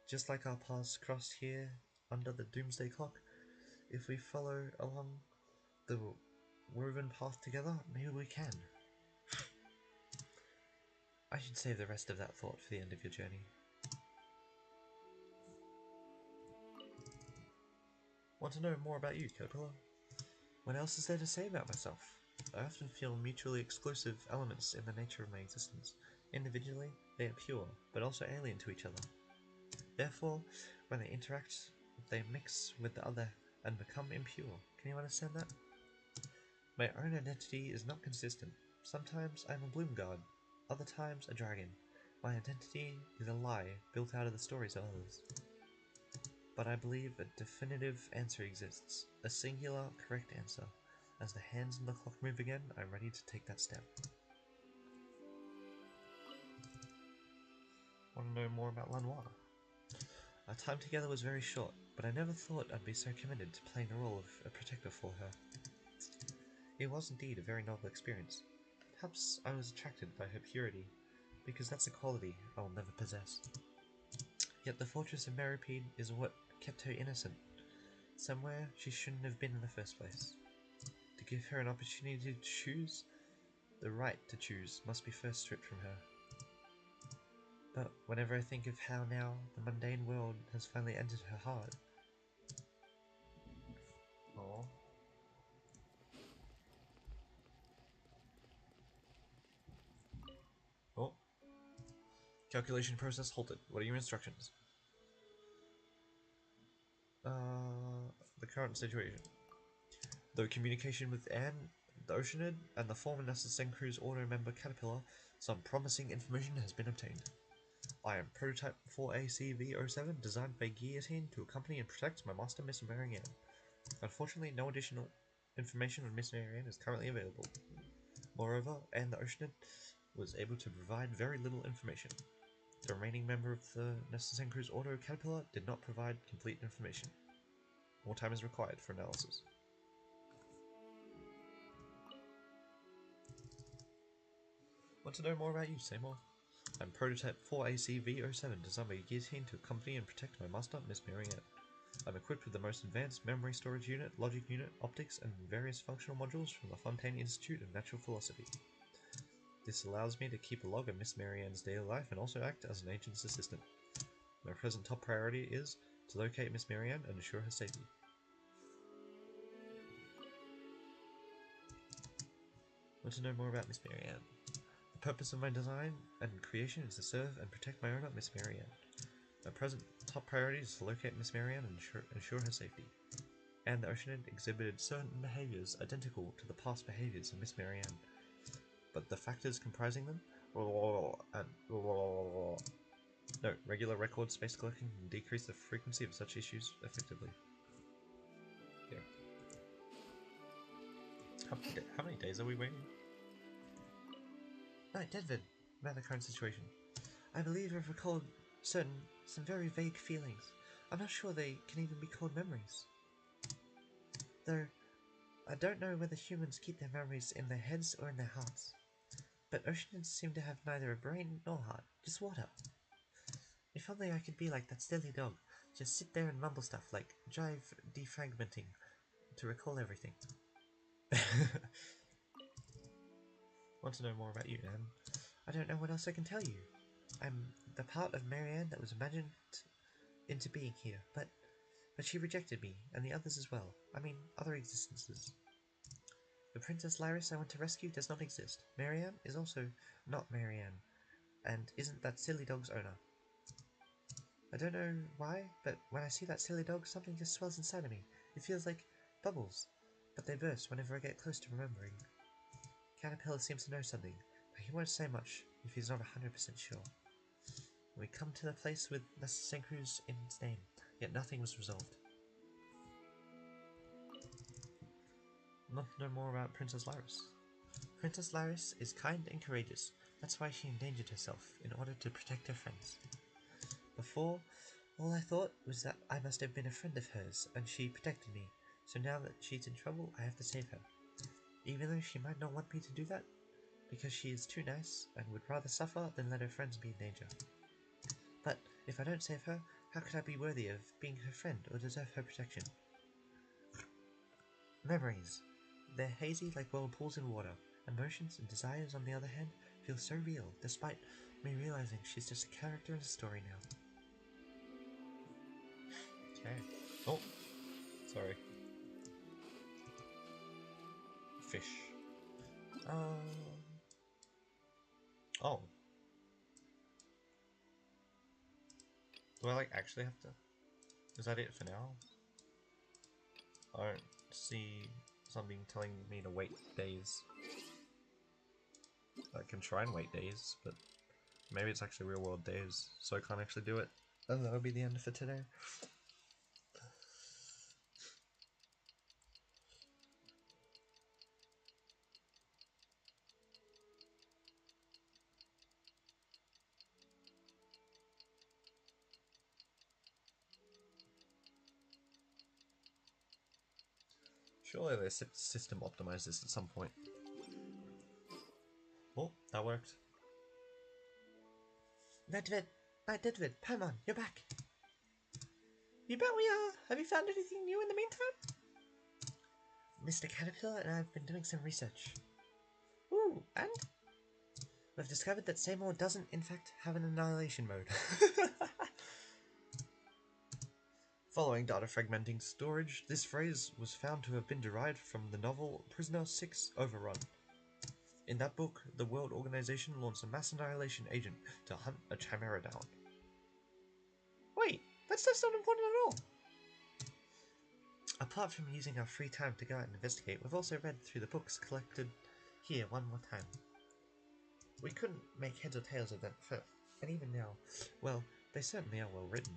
Just like our paths crossed here under the Doomsday Clock, if we follow along the woven path together, maybe we can. I should save the rest of that thought for the end of your journey. Want to know more about you, Caterpillar? What else is there to say about myself? I often feel mutually exclusive elements in the nature of my existence. Individually, they are pure, but also alien to each other. Therefore, when they interact, they mix with the other and become impure. Can you understand that? My own identity is not consistent. Sometimes I'm a bloom god, other times a dragon. My identity is a lie built out of the stories of others. But I believe a definitive answer exists, a singular, correct answer. As the hands on the clock move again, I'm ready to take that step. Want to know more about Lanois? Our time together was very short, but I never thought I'd be so committed to playing the role of a protector for her. It was indeed a very novel experience. Perhaps I was attracted by her purity, because that's a quality I will never possess. Yet the fortress of Meripede is what kept her innocent. Somewhere she shouldn't have been in the first place. To give her an opportunity to choose, the right to choose must be first stripped from her. But whenever I think of how now the mundane world has finally entered her heart... Aww. Oh. Calculation process halted. What are your instructions? The current situation. Though communication with Anne, the Oceanid, and the former NASA Sencrew's auto member Caterpillar, some promising information has been obtained. I am Prototype 4ACV07, designed by Guillotine to accompany and protect my master, Miss Marianne. Unfortunately, no additional information on Miss Marianne is currently available. Moreover, Anne the Oceanid was able to provide very little information. The remaining member of the NASA Sencrew's auto Caterpillar did not provide complete information. More time is required for analysis. Want to know more about you, Seymour? I'm Prototype 4ACV07, designed by Guillotine to accompany and protect my master, Miss Marianne. I'm equipped with the most advanced memory storage unit, logic unit, optics, and various functional modules from the Fontaine Institute of Natural Philosophy. This allows me to keep a log of Miss Marianne's daily life and also act as an agent's assistant. My present top priority is to locate Miss Marianne and ensure her safety. Want to know more about Miss Marianne? The purpose of my design and creation is to serve and protect my owner, Miss Marianne. My present top priority is to locate Miss Marianne and ensure her safety. And the Oceanid exhibited certain behaviors identical to the past behaviors of Miss Marianne, but the factors comprising them no, regular record space collecting can decrease the frequency of such issues effectively. Yeah. How many days are we waiting? Right, Denvin, about the current situation. I believe I've recalled some very vague feelings. I'm not sure they can even be called memories. Though, I don't know whether humans keep their memories in their heads or in their hearts. But oceans seem to have neither a brain nor heart, just water. If only I could be like that silly dog, just sit there and mumble stuff like drive defragmenting to recall everything. Want to know more about you, Anne? I don't know what else I can tell you. I'm the part of Marianne that was imagined into being here, but she rejected me, and the others as well. I mean, other existences. The Princess Lyris I want to rescue does not exist. Marianne is also not Marianne, and isn't that silly dog's owner. I don't know why, but when I see that silly dog, something just swells inside of me. It feels like bubbles, but they burst whenever I get close to remembering. Caterpillar seems to know something, but he won't say much if he's not 100% sure. We come to the place with Nessa Sencrew's in its name, yet nothing was resolved. Want to know more about Princess Lyris? Princess Lyris is kind and courageous. That's why she endangered herself, in order to protect her friends. Before, all I thought was that I must have been a friend of hers, and she protected me. So now that she's in trouble, I have to save her. Even though she might not want me to do that, because she is too nice, and would rather suffer than let her friends be in danger. But if I don't save her, how could I be worthy of being her friend or deserve her protection? Memories. They're hazy like whirlpools in water. Emotions and desires, on the other hand, feel so real, despite me realizing she's just a character in a story now. Okay. Oh, sorry. Fish. Oh. Do I actually have to? Is that it for now? I don't see something telling me to wait days. I can try and wait days, but maybe it's actually real world days, so I can't actually do it. And that'll be the end for today. Surely their system optimized this at some point. Oh, that worked. Nedvid, Paimon, you're back. You bet we are. Have you found anything new in the meantime? Mr. Caterpillar and I have been doing some research. Ooh, and? We've discovered that Seymour doesn't, in fact, have an annihilation mode. Following data fragmenting storage, this phrase was found to have been derived from the novel Prisoner 6 Overrun. In that book, the World Organization launched a mass annihilation agent to hunt a chimera down. Wait, that stuff's not important at all. Apart from using our free time to go out and investigate, we've also read through the books collected here one more time. We couldn't make heads or tails of them first, and even now, well, they certainly are well written.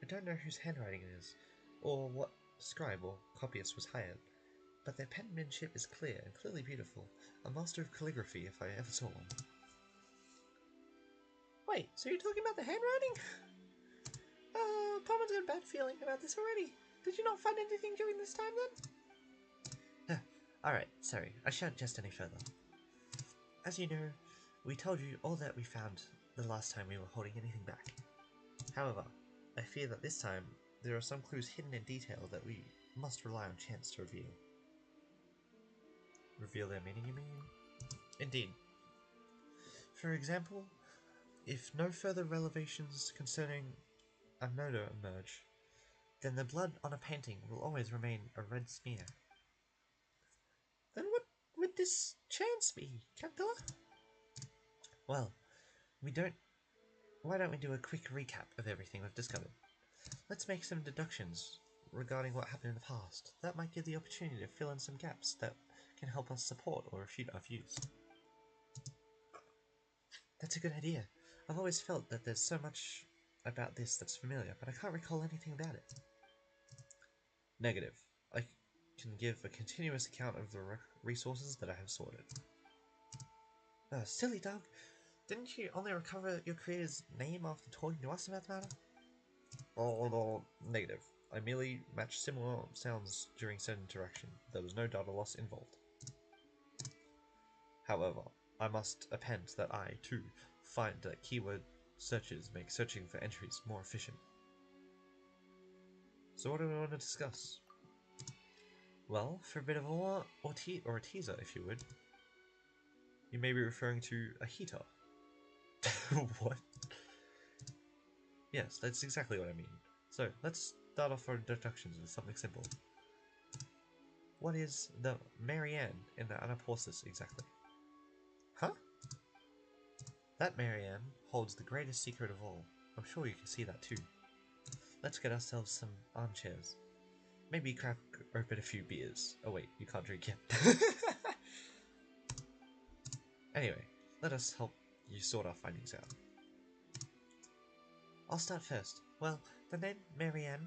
I don't know whose handwriting it is, or what scribe or copyist was hired, but their penmanship is clear and clearly beautiful, a master of calligraphy if I ever saw one. Wait, so you're talking about the handwriting? Palmer's got a bad feeling about this already. Did you not find anything during this time then? Alright, sorry, I shan't jest any further. As you know, we told you all that we found the last time we were holding anything back. However, I fear that this time there are some clues hidden in detail that we must rely on chance to reveal. Reveal their meaning, you mean? Indeed. For example, if no further revelations concerning a murder emerge, then the blood on a painting will always remain a red smear. Then what would this chance be, Caterpillar? Well, why don't we do a quick recap of everything we've discovered? Let's make some deductions regarding what happened in the past. That might give the opportunity to fill in some gaps that can help us support or refute our views. That's a good idea. I've always felt that there's so much about this that's familiar, but I can't recall anything about it. Negative. I can give a continuous account of the resources that I have sorted. Silly dog. Didn't you only recover your creator's name after talking to us about the matter? Oh, negative. I merely matched similar sounds during said interaction. There was no data loss involved. However, I must append that I, too, find that keyword searches make searching for entries more efficient. So what do we want to discuss? Well, for a bit of a lore or a teaser, if you would. You may be referring to a heater. What? Yes, that's exactly what I mean. So, let's start off our deductions with something simple. What is the Marianne in the Anaporsis exactly? Huh? That Marianne holds the greatest secret of all. I'm sure you can see that too. Let's get ourselves some armchairs. Maybe crack open a few beers. Oh wait, you can't drink yet. Anyway, let us help you sort our findings out. I'll start first. Well, the name Marianne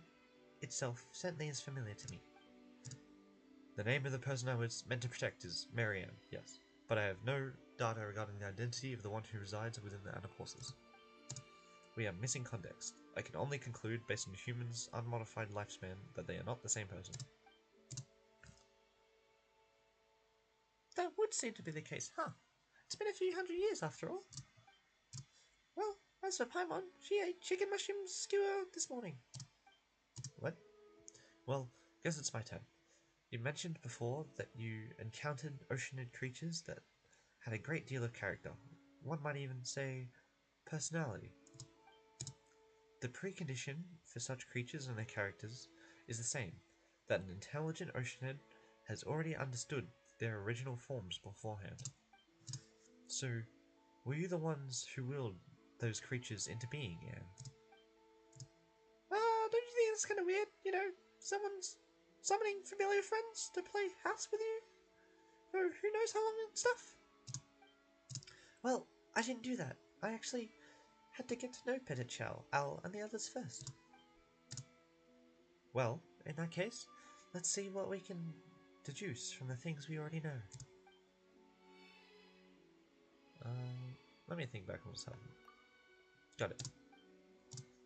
itself certainly is familiar to me. The name of the person I was meant to protect is Marianne, yes. But I have no data regarding the identity of the one who resides within the Anaporsis. We are missing context. I can only conclude, based on humans' unmodified lifespan, that they are not the same person. That would seem to be the case, huh? It's been a few hundred years after all. Well, as for Paimon, she ate chicken mushroom skewer this morning. What? Well, guess it's my turn. You mentioned before that you encountered oceanid creatures that had a great deal of character. One might even say personality. The precondition for such creatures and their characters is the same, that an intelligent oceanid has already understood their original forms beforehand. So, were you the ones who willed those creatures into being, Anne? Don't you think that's kind of weird? You know, someone's summoning familiar friends to play house with you for who knows how long and stuff? Well, I didn't do that. I actually had to get to know Petit Chow, Al, and the others first. Well, in that case, let's see what we can deduce from the things we already know. Let me think back on what's happened. Got it.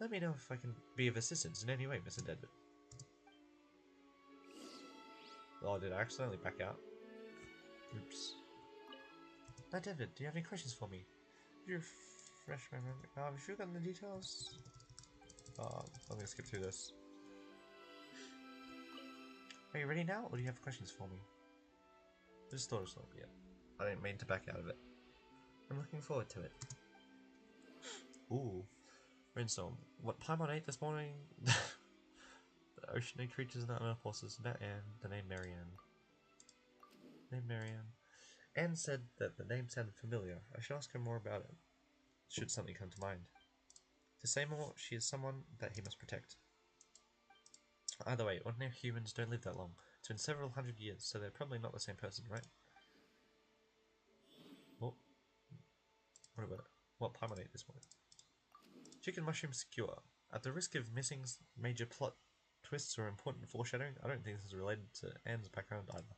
Let me know if I can be of assistance in any way, Mr. Deadwood. Oh, did I accidentally back out? Oops. Now, David, do you have any questions for me? You refresh my memory. Have you forgotten the details? I'm gonna skip through this. Are you ready now, or do you have questions for me? Just thought of something. Yeah. I didn't mean to back out of it. I'm looking forward to it. Ooh. Brainstorm. What Paimon ate this morning? The ocean creatures and the horses. Met Anne. The name Marianne. Anne said that the name sounded familiar. I should ask her more about it, should something come to mind. To say more, she is someone that he must protect. Either way, ordinary humans don't live that long. It's been several hundred years, so they're probably not the same person, right? Oh. What about it? What Paimon ate this morning? Chicken mushroom skewer. At the risk of missing major plot twists or important foreshadowing, I don't think this is related to Anne's background either.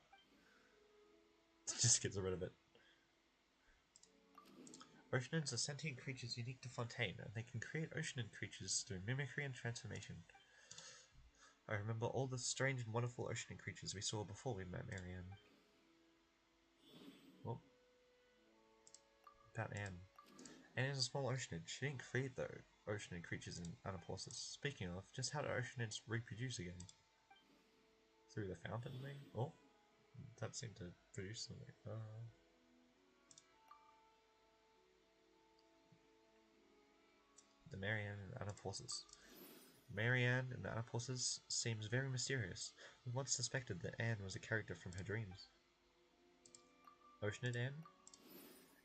Just gets rid of it. Oceanids are sentient creatures unique to Fontaine, and they can create oceanid creatures through mimicry and transformation. I remember all the strange and wonderful oceanid creatures we saw before we met Marianne. Oh. About Anne. Anne is a small oceanid. She didn't create the oceanid creatures in Anaporsis. Speaking of, just how do oceanids reproduce again? Through the fountain thing? Oh. That seemed to produce something. The Marianne and Anaporsis. Marianne in the Anaporsis seems very mysterious. We once suspected that Anne was a character from her dreams. Oceanid Anne?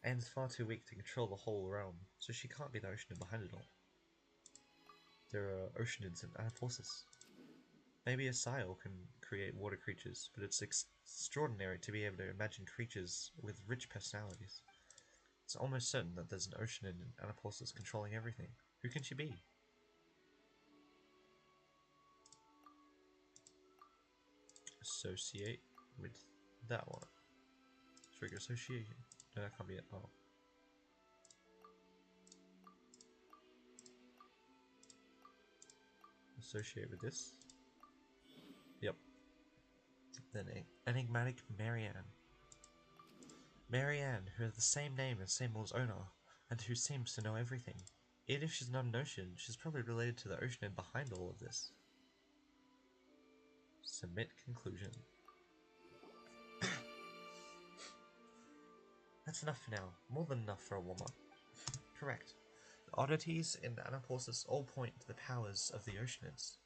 Anne's far too weak to control the whole realm, so she can't be the oceanid behind it all. There are oceanids in Anaporsis. Maybe a Sile can create water creatures, but it's extraordinary to be able to imagine creatures with rich personalities. It's almost certain that there's an oceanid in Anaporsis controlling everything. Who can she be? Associate with that one. Trigger association. No, that can't be it. Oh. Associate with this. Yep. Then enigmatic Marianne. Marianne, who has the same name as Seymour's owner, and who seems to know everything. Even if she's not an ocean, she's probably related to the oceanid behind all of this. Submit conclusion. That's enough for now. More than enough for a warm-up. Correct. The oddities in Anaporsis all point to the powers of the oceanids.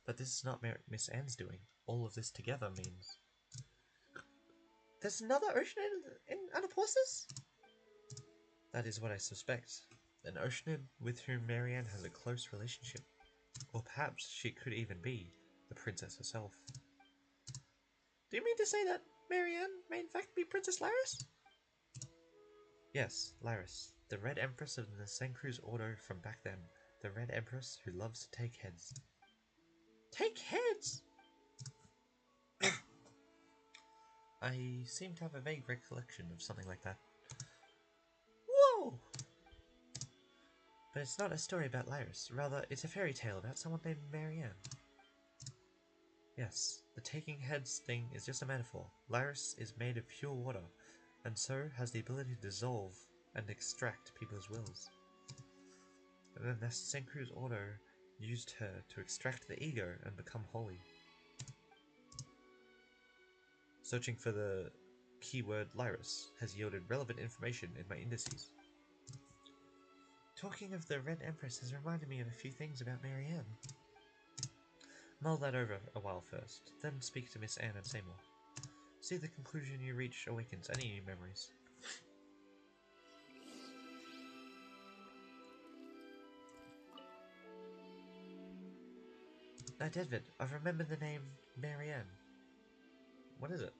But this is not Miss Anne's doing. All of this together means... There's another oceanid in Anaporsis? That is what I suspect. An oceanid with whom Marianne has a close relationship. Or perhaps she could even be the princess herself. Do you mean to say that Marianne may in fact be Princess Lyris? Yes, Lyris, the Red Empress of the Sencru's Order from back then. The Red Empress who loves to take heads. Take heads? I seem to have a vague recollection of something like that. Whoa! But it's not a story about Lyris. Rather, it's a fairy tale about someone named Marianne. Yes, the taking heads thing is just a metaphor. Lyris is made of pure water, and so has the ability to dissolve and extract people's wills. And then the Sencru's Order used her to extract the ego and become holy. Searching for the keyword Lyris has yielded relevant information in my indices. Talking of the Red Empress has reminded me of a few things about Marianne. Mull that over a while first, then speak to Miss Anne and Seymour. See if the conclusion you reach awakens any new memories. David, I've remembered the name Marianne. What is it?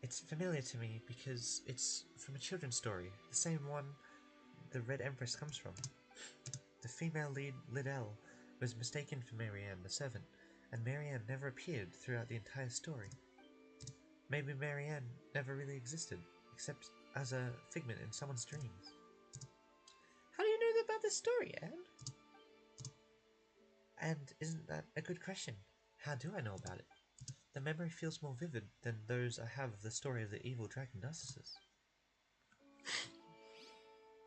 It's familiar to me because it's from a children's story, the same one the Red Empress comes from. The female lead, Liddell, was mistaken for Marianne, the servant, and Marianne never appeared throughout the entire story. Maybe Marianne never really existed, except as a figment in someone's dreams. How do you know about this story, Anne? And isn't that a good question? How do I know about it? The memory feels more vivid than those I have of the story of the evil dragon Narcissus.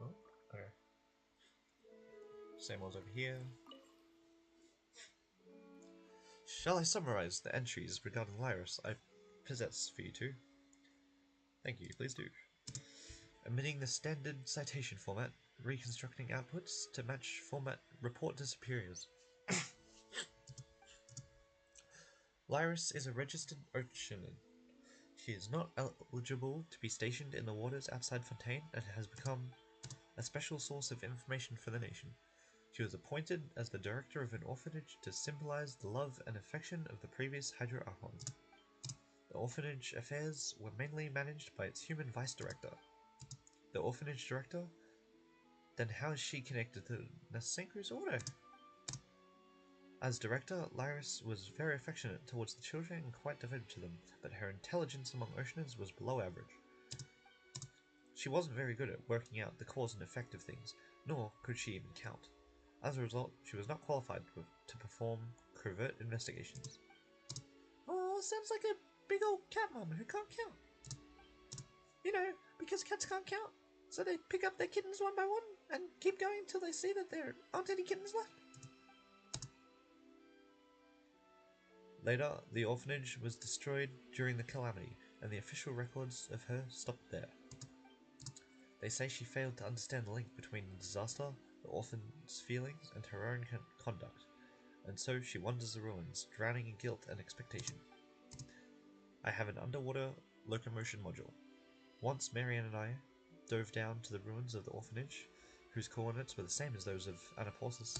Oh, okay. Same one's over here. Shall I summarize the entries regarding Lyris I possess for you two? Thank you, please do. Omitting the standard citation format, reconstructing outputs to match format report to superiors. Lyris is a registered Oceanan. She is not eligible to be stationed in the waters outside Fontaine and has become a special source of information for the nation. She was appointed as the director of an orphanage to symbolize the love and affection of the previous Hydra Archon. The orphanage affairs were mainly managed by its human vice-director. The orphanage director? Then how is she connected to Nasenkru's order? As director, Lyris was very affectionate towards the children and quite devoted to them, but her intelligence among Oceanans was below average. She wasn't very good at working out the cause and effect of things, nor could she even count. As a result, she was not qualified to perform covert investigations. Oh, sounds like a big old cat mama who can't count. You know, because cats can't count, so they pick up their kittens one by one and keep going until they see that there aren't any kittens left. Later, the orphanage was destroyed during the calamity, and the official records of her stopped there. They say she failed to understand the link between the disaster, the orphan's feelings, and her own conduct, and so she wanders the ruins, drowning in guilt and expectation. I have an underwater locomotion module. Once Marianne and I dove down to the ruins of the orphanage, whose coordinates were the same as those of Anaporsis.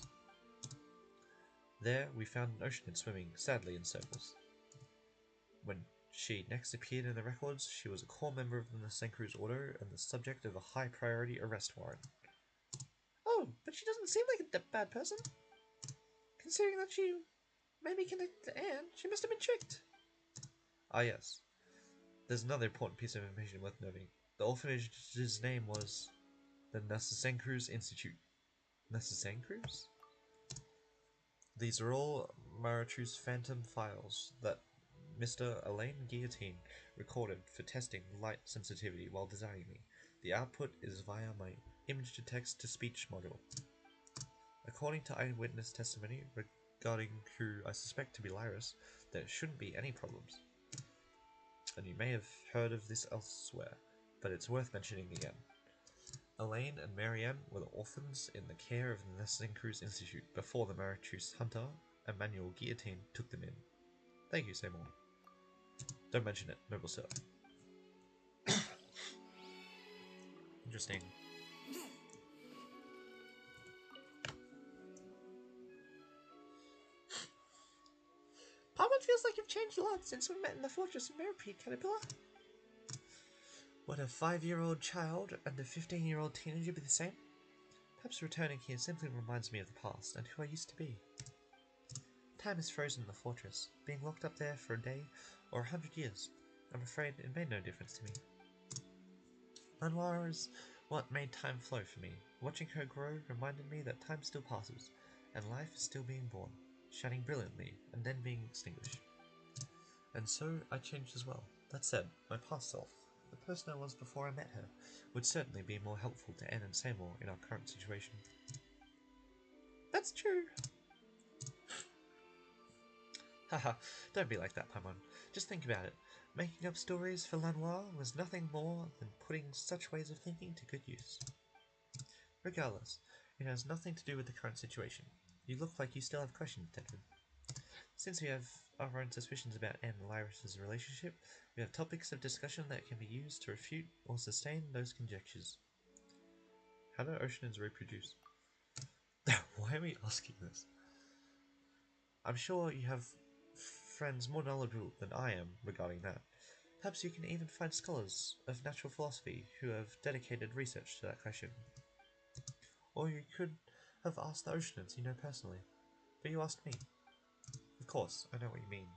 There we found an Oceanan swimming sadly in circles. When she next appeared in the records, she was a core member of the Nasenkru's order and the subject of a high-priority arrest warrant. Oh, but she doesn't seem like a bad person. Considering that she may be connected to Anne, she must have been tricked. Ah yes. There's another important piece of information worth noting. The orphanage's name was the Nasenkru's Institute. Nasenkru's? These are all Maratru's phantom files that Mr. Alain Guillotine recorded for testing light sensitivity while designing me. The output is via my image-to-text-to-speech module. According to eyewitness testimony regarding who I suspect to be Lyris, there shouldn't be any problems. And you may have heard of this elsewhere, but it's worth mentioning again. Elaine and Marianne were the orphans in the care of the Nasenkru's Institute before the Maratru's hunter, Emmanuel Guillotine, took them in. Thank you, Seymour. Don't mention it, noble sir. Interesting. Paimon feels like you've changed a lot since we met in the Fortress of Mirrorpeak, Caterpillar. Would a 5-year-old child and a 15-year-old teenager be the same? Perhaps returning here simply reminds me of the past and who I used to be. Time is frozen in the fortress, being locked up there for a day or 100 years. I'm afraid it made no difference to me. Lanoir is what made time flow for me. Watching her grow reminded me that time still passes, and life is still being born, shining brilliantly, and then being extinguished. And so I changed as well. That said, my past self, the person I was before I met her, would certainly be more helpful to Anne and Seymour in our current situation. That's true. Haha, don't be like that, Paimon. Just think about it. Making up stories for Lanoir was nothing more than putting such ways of thinking to good use. Regardless, it has nothing to do with the current situation. You look like you still have questions, Deadwood. Since we have our own suspicions about Anne and Lyris' relationship, we have topics of discussion that can be used to refute or sustain those conjectures. How do Oceanans reproduce? Why are we asking this? I'm sure you have friends more knowledgeable than I am regarding that. Perhaps you can even find scholars of natural philosophy who have dedicated research to that question. Or you could have asked the Oceanans you know personally, but you asked me. Of course, I know what you mean.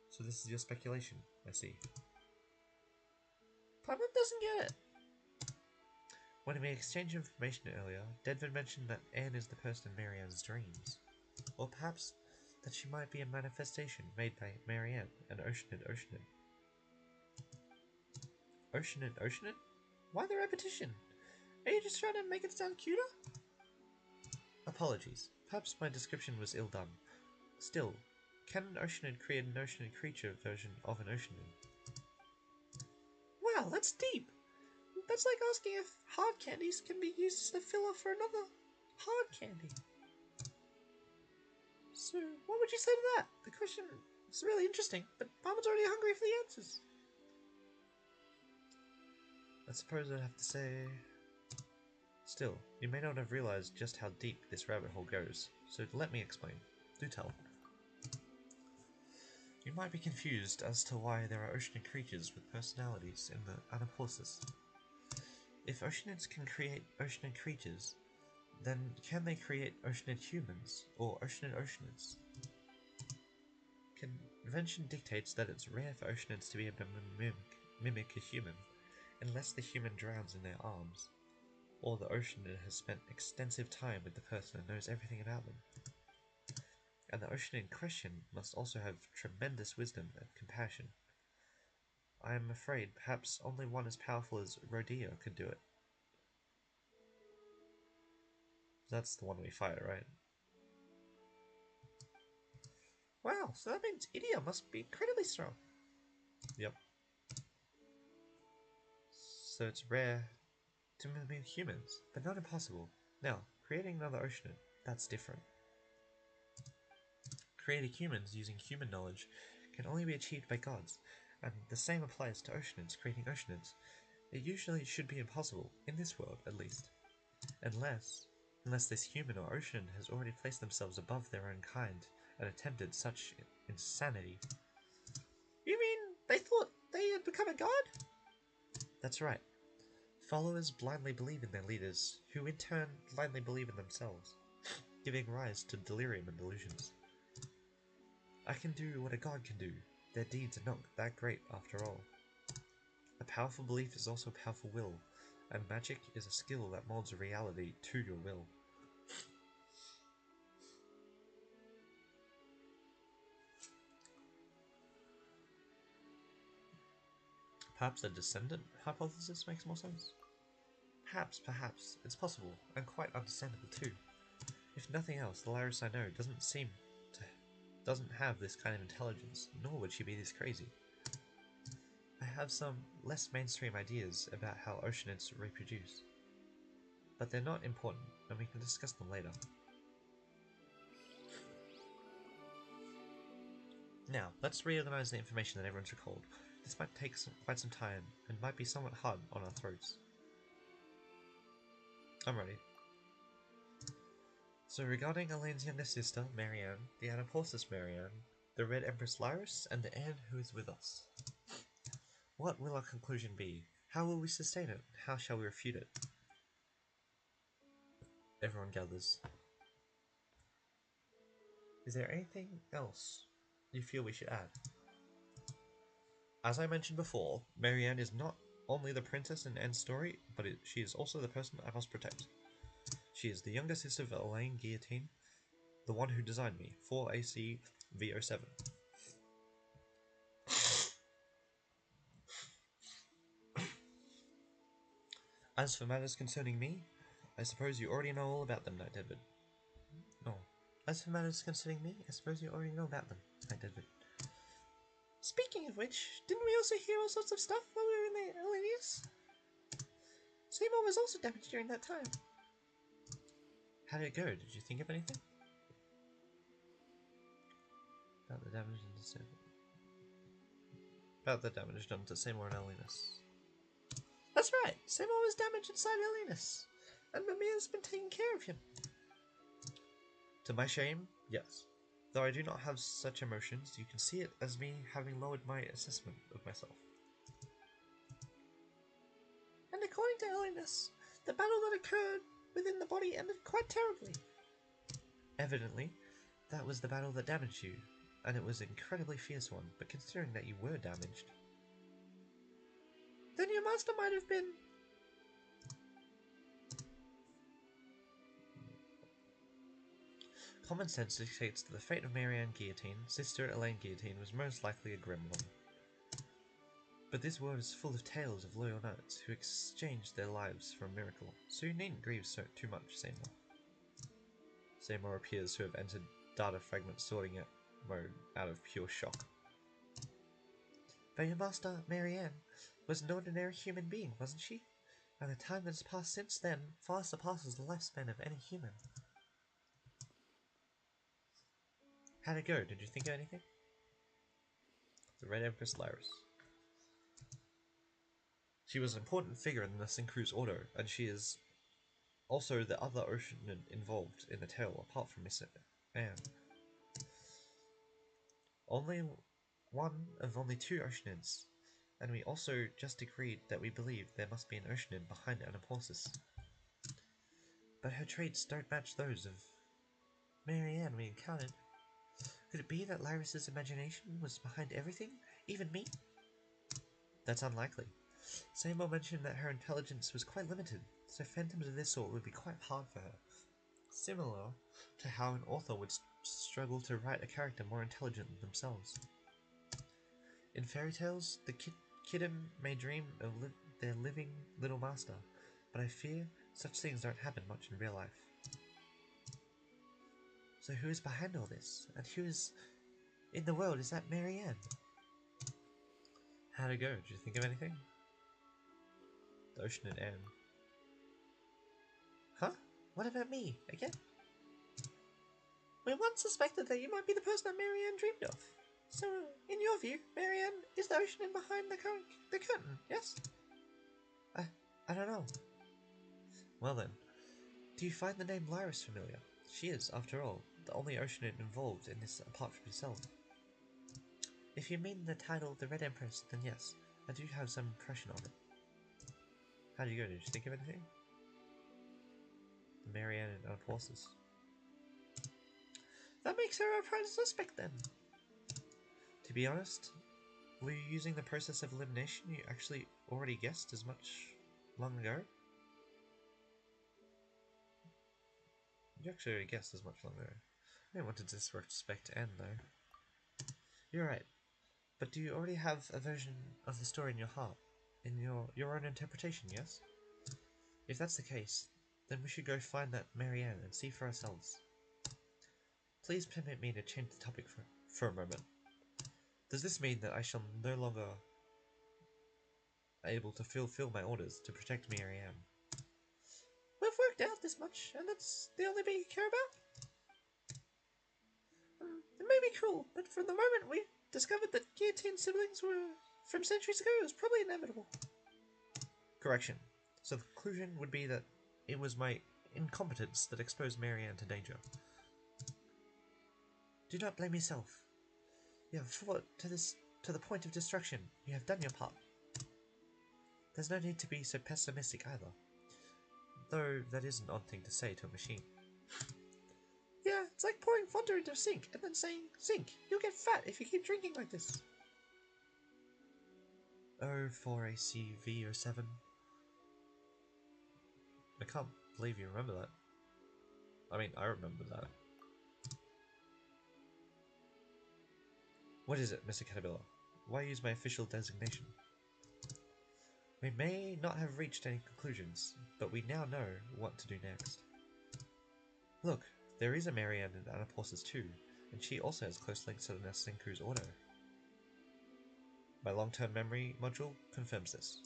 So this is your speculation, I see. Paimon doesn't get it. When we exchanged information earlier, Deadwood mentioned that Anne is the person in Marianne's dreams. Or perhaps that she might be a manifestation made by Marianne and Oceanid. Oceanid? Why the repetition? Are you just trying to make it sound cuter? Apologies. Perhaps my description was ill done. Still, can an Oceanid create an Oceanid creature version of an Oceanid? Wow, that's deep! That's like asking if hard candies can be used as the filler for another hard candy. So, what would you say to that? The question is really interesting, but Mama's already hungry for the answers. I suppose I'd have to say... Still, you may not have realized just how deep this rabbit hole goes, so let me explain. Do tell. You might be confused as to why there are Oceanid creatures with personalities in the Anaporsis. If Oceanids can create Oceanid creatures, then can they create Oceanid humans, or Oceanids? Convention dictates that it's rare for Oceanids to be able to mimic a human, unless the human drowns in their arms, or the Oceanid has spent extensive time with the person and knows everything about them. And the Oceanid in question must also have tremendous wisdom and compassion. I am afraid perhaps only one as powerful as Rodea could do it. That's the one we fight, right? Wow, so that means Idia must be incredibly strong. Yep. So it's rare to mimic humans, but not impossible. Now, creating another Oceanid, that's different. Creating humans using human knowledge can only be achieved by gods, and the same applies to Oceanids creating Oceanids. It usually should be impossible, in this world at least. Unless this human or Oceanid has already placed themselves above their own kind and attempted such insanity. You mean they thought they had become a god? That's right. Followers blindly believe in their leaders, who in turn blindly believe in themselves, giving rise to delirium and delusions. I can do what a god can do. Their deeds are not that great after all. A powerful belief is also a powerful will, and magic is a skill that molds reality to your will. Perhaps the descendant hypothesis makes more sense? Perhaps. It's possible, and quite understandable too. If nothing else, the Laris I know doesn't have this kind of intelligence, nor would she be this crazy. I have some less mainstream ideas about how Oceanids reproduce, but they're not important, and we can discuss them later. Now, let's reorganize the information that everyone's recalled. This might take quite some time, and might be somewhat hard on our throats. I'm ready. So regarding Elaine's younger sister, Marianne, the Anaporsis Marianne, the Red Empress Lyris, and the Anne who is with us. What will our conclusion be? How will we sustain it? How shall we refute it? Everyone gathers. Is there anything else you feel we should add? As I mentioned before, Marianne is not only the princess in Anne's story, but she is also the person I must protect. She is the younger sister of Elaine Guillotine, the one who designed me, 4AC V07. As for matters concerning me, I suppose you already know all about them, Knight Edward. No. As for matters concerning me, I suppose you already know about them, Knight Edward. Speaking of which, didn't we also hear all sorts of stuff while we were in the Elenius? Seymour was also damaged during that time. How did it go? Did you think of anything? About the damage done to Seymour and Elenus. That's right, Seymour was damaged inside Elenus, and Mimir's been taking care of him. To my shame, yes. Though I do not have such emotions, you can see it as me having lowered my assessment of myself. And according to Elenus, the battle that occurred within the body ended quite terribly. Evidently, that was the battle that damaged you, and it was an incredibly fierce one, but considering that you were damaged, then your master might have been... Common sense dictates that the fate of Marianne Guillotine, sister Elaine Guillotine, was most likely a grim one. But this world is full of tales of loyal knights who exchanged their lives for a miracle, so you needn't grieve too much, Seymour. Seymour appears to have entered data fragment sorting out mode out of pure shock. But your master, Marianne, was an ordinary human being, wasn't she? And the time that has passed since then far surpasses the lifespan of any human. How'd it go? Did you think of anything? The Red Empress Lyris. She was an important figure in the Syncru's Order, and she is also the other Oceanin involved in the tale, apart from Miss Anne. Only one of only two Oceanins, and we also just agreed that we believe there must be an Oceanin behind Anaporsis. But her traits don't match those of Marianne we encountered. Could it be that Lyris's imagination was behind everything, even me? That's unlikely. Seymour mentioned that her intelligence was quite limited, so phantoms of this sort would be quite hard for her. Similar to how an author would struggle to write a character more intelligent than themselves. In fairy tales, the kitten may dream of their living little master, but I fear such things don't happen much in real life. So who is behind all this? And who is in the world is that Marianne? How'd it go? Did you think of anything? The Oceanin Anne. Huh? What about me? Again? We once suspected that you might be the person that Marianne dreamed of. So, in your view, Marianne is the Oceanin behind the curtain, yes? I don't know. Well then, do you find the name Lyris familiar? She is, after all, the only Oceanin involved in this apart from yourself. If you mean the title The Red Empress, then yes, I do have some impression of it. How do you go? Did you think of anything? The Marianne and Anaporsis. That makes her a prime suspect then. To be honest, were you using the process of elimination you actually already guessed as much long ago? You actually already guessed as much long ago. I don't want to disrespect Anne though. You're right. But do you already have a version of the story in your heart? In your own interpretation, yes? If that's the case, then we should go find that Marianne and see for ourselves. Please permit me to change the topic for a moment. Does this mean that I shall no longer able to fulfill my orders to protect Marianne? We've worked out this much, and that's the only bit you care about? It may be cruel, but from the moment we discovered that Guillotine siblings were from centuries ago, it was probably inevitable. Correction. So the conclusion would be that it was my incompetence that exposed Marianne to danger. Do not blame yourself. You have fought to the point of destruction. You have done your part. There's no need to be so pessimistic either. Though that is an odd thing to say to a machine. Yeah, it's like pouring Fanta into a sink and then saying, "Sink, you'll get fat if you keep drinking like this." O4ACV07. I can't believe you remember that. I mean, I remember that. What is it, Mr. Caterpillar? Why use my official designation? We may not have reached any conclusions, but we now know what to do next. Look, there is a Marianne in Anaporsis too, and she also has close links to the Syncru's Order. My long-term memory module confirms this.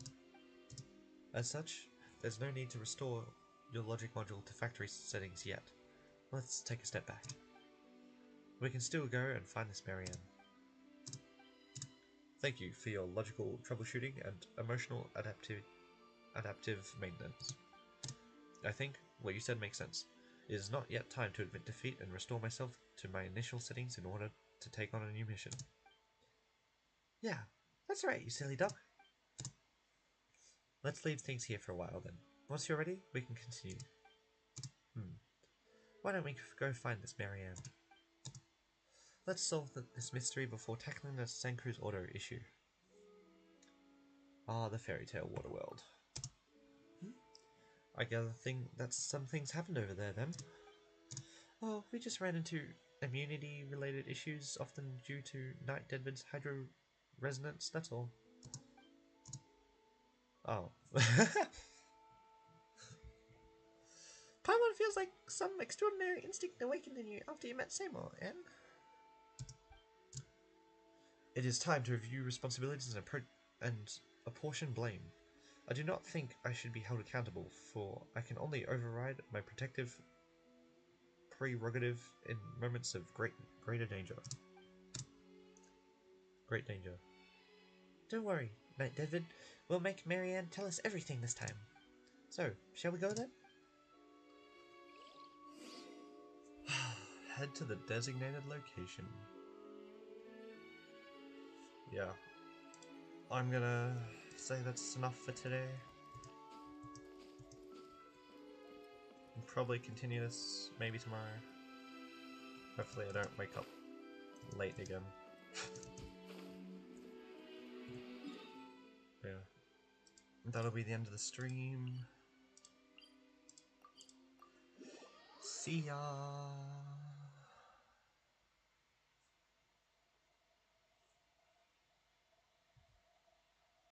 As such, there's no need to restore your logic module to factory settings yet. Let's take a step back. We can still go and find this Marianne. Thank you for your logical troubleshooting and emotional adaptive maintenance. I think what you said makes sense. It is not yet time to admit defeat and restore myself to my initial settings in order to take on a new mission. Yeah, that's right, you silly duck. Let's leave things here for a while then. Once you're ready, we can continue. Why don't we go find this Marianne? Let's solve this mystery before tackling the Syncru's Order issue. Ah, the fairy tale Waterworld. I gather that some things happened over there then. Oh, we just ran into immunity-related issues, often due to Night Deadwood's hydro resonance, that's all. Oh. Paimon feels like some extraordinary instinct awakened in you after you met Seymour, and it is time to review responsibilities and apportion blame. I do not think I should be held accountable, for I can only override my protective prerogative in moments of greater danger. Great danger. Don't worry, Knight David. We'll make Marianne tell us everything this time. So, shall we go then? Head to the designated location. Yeah. I'm gonna say that's enough for today. I'll probably continue this maybe tomorrow. Hopefully I don't wake up late again. Yeah. That'll be the end of the stream. See ya!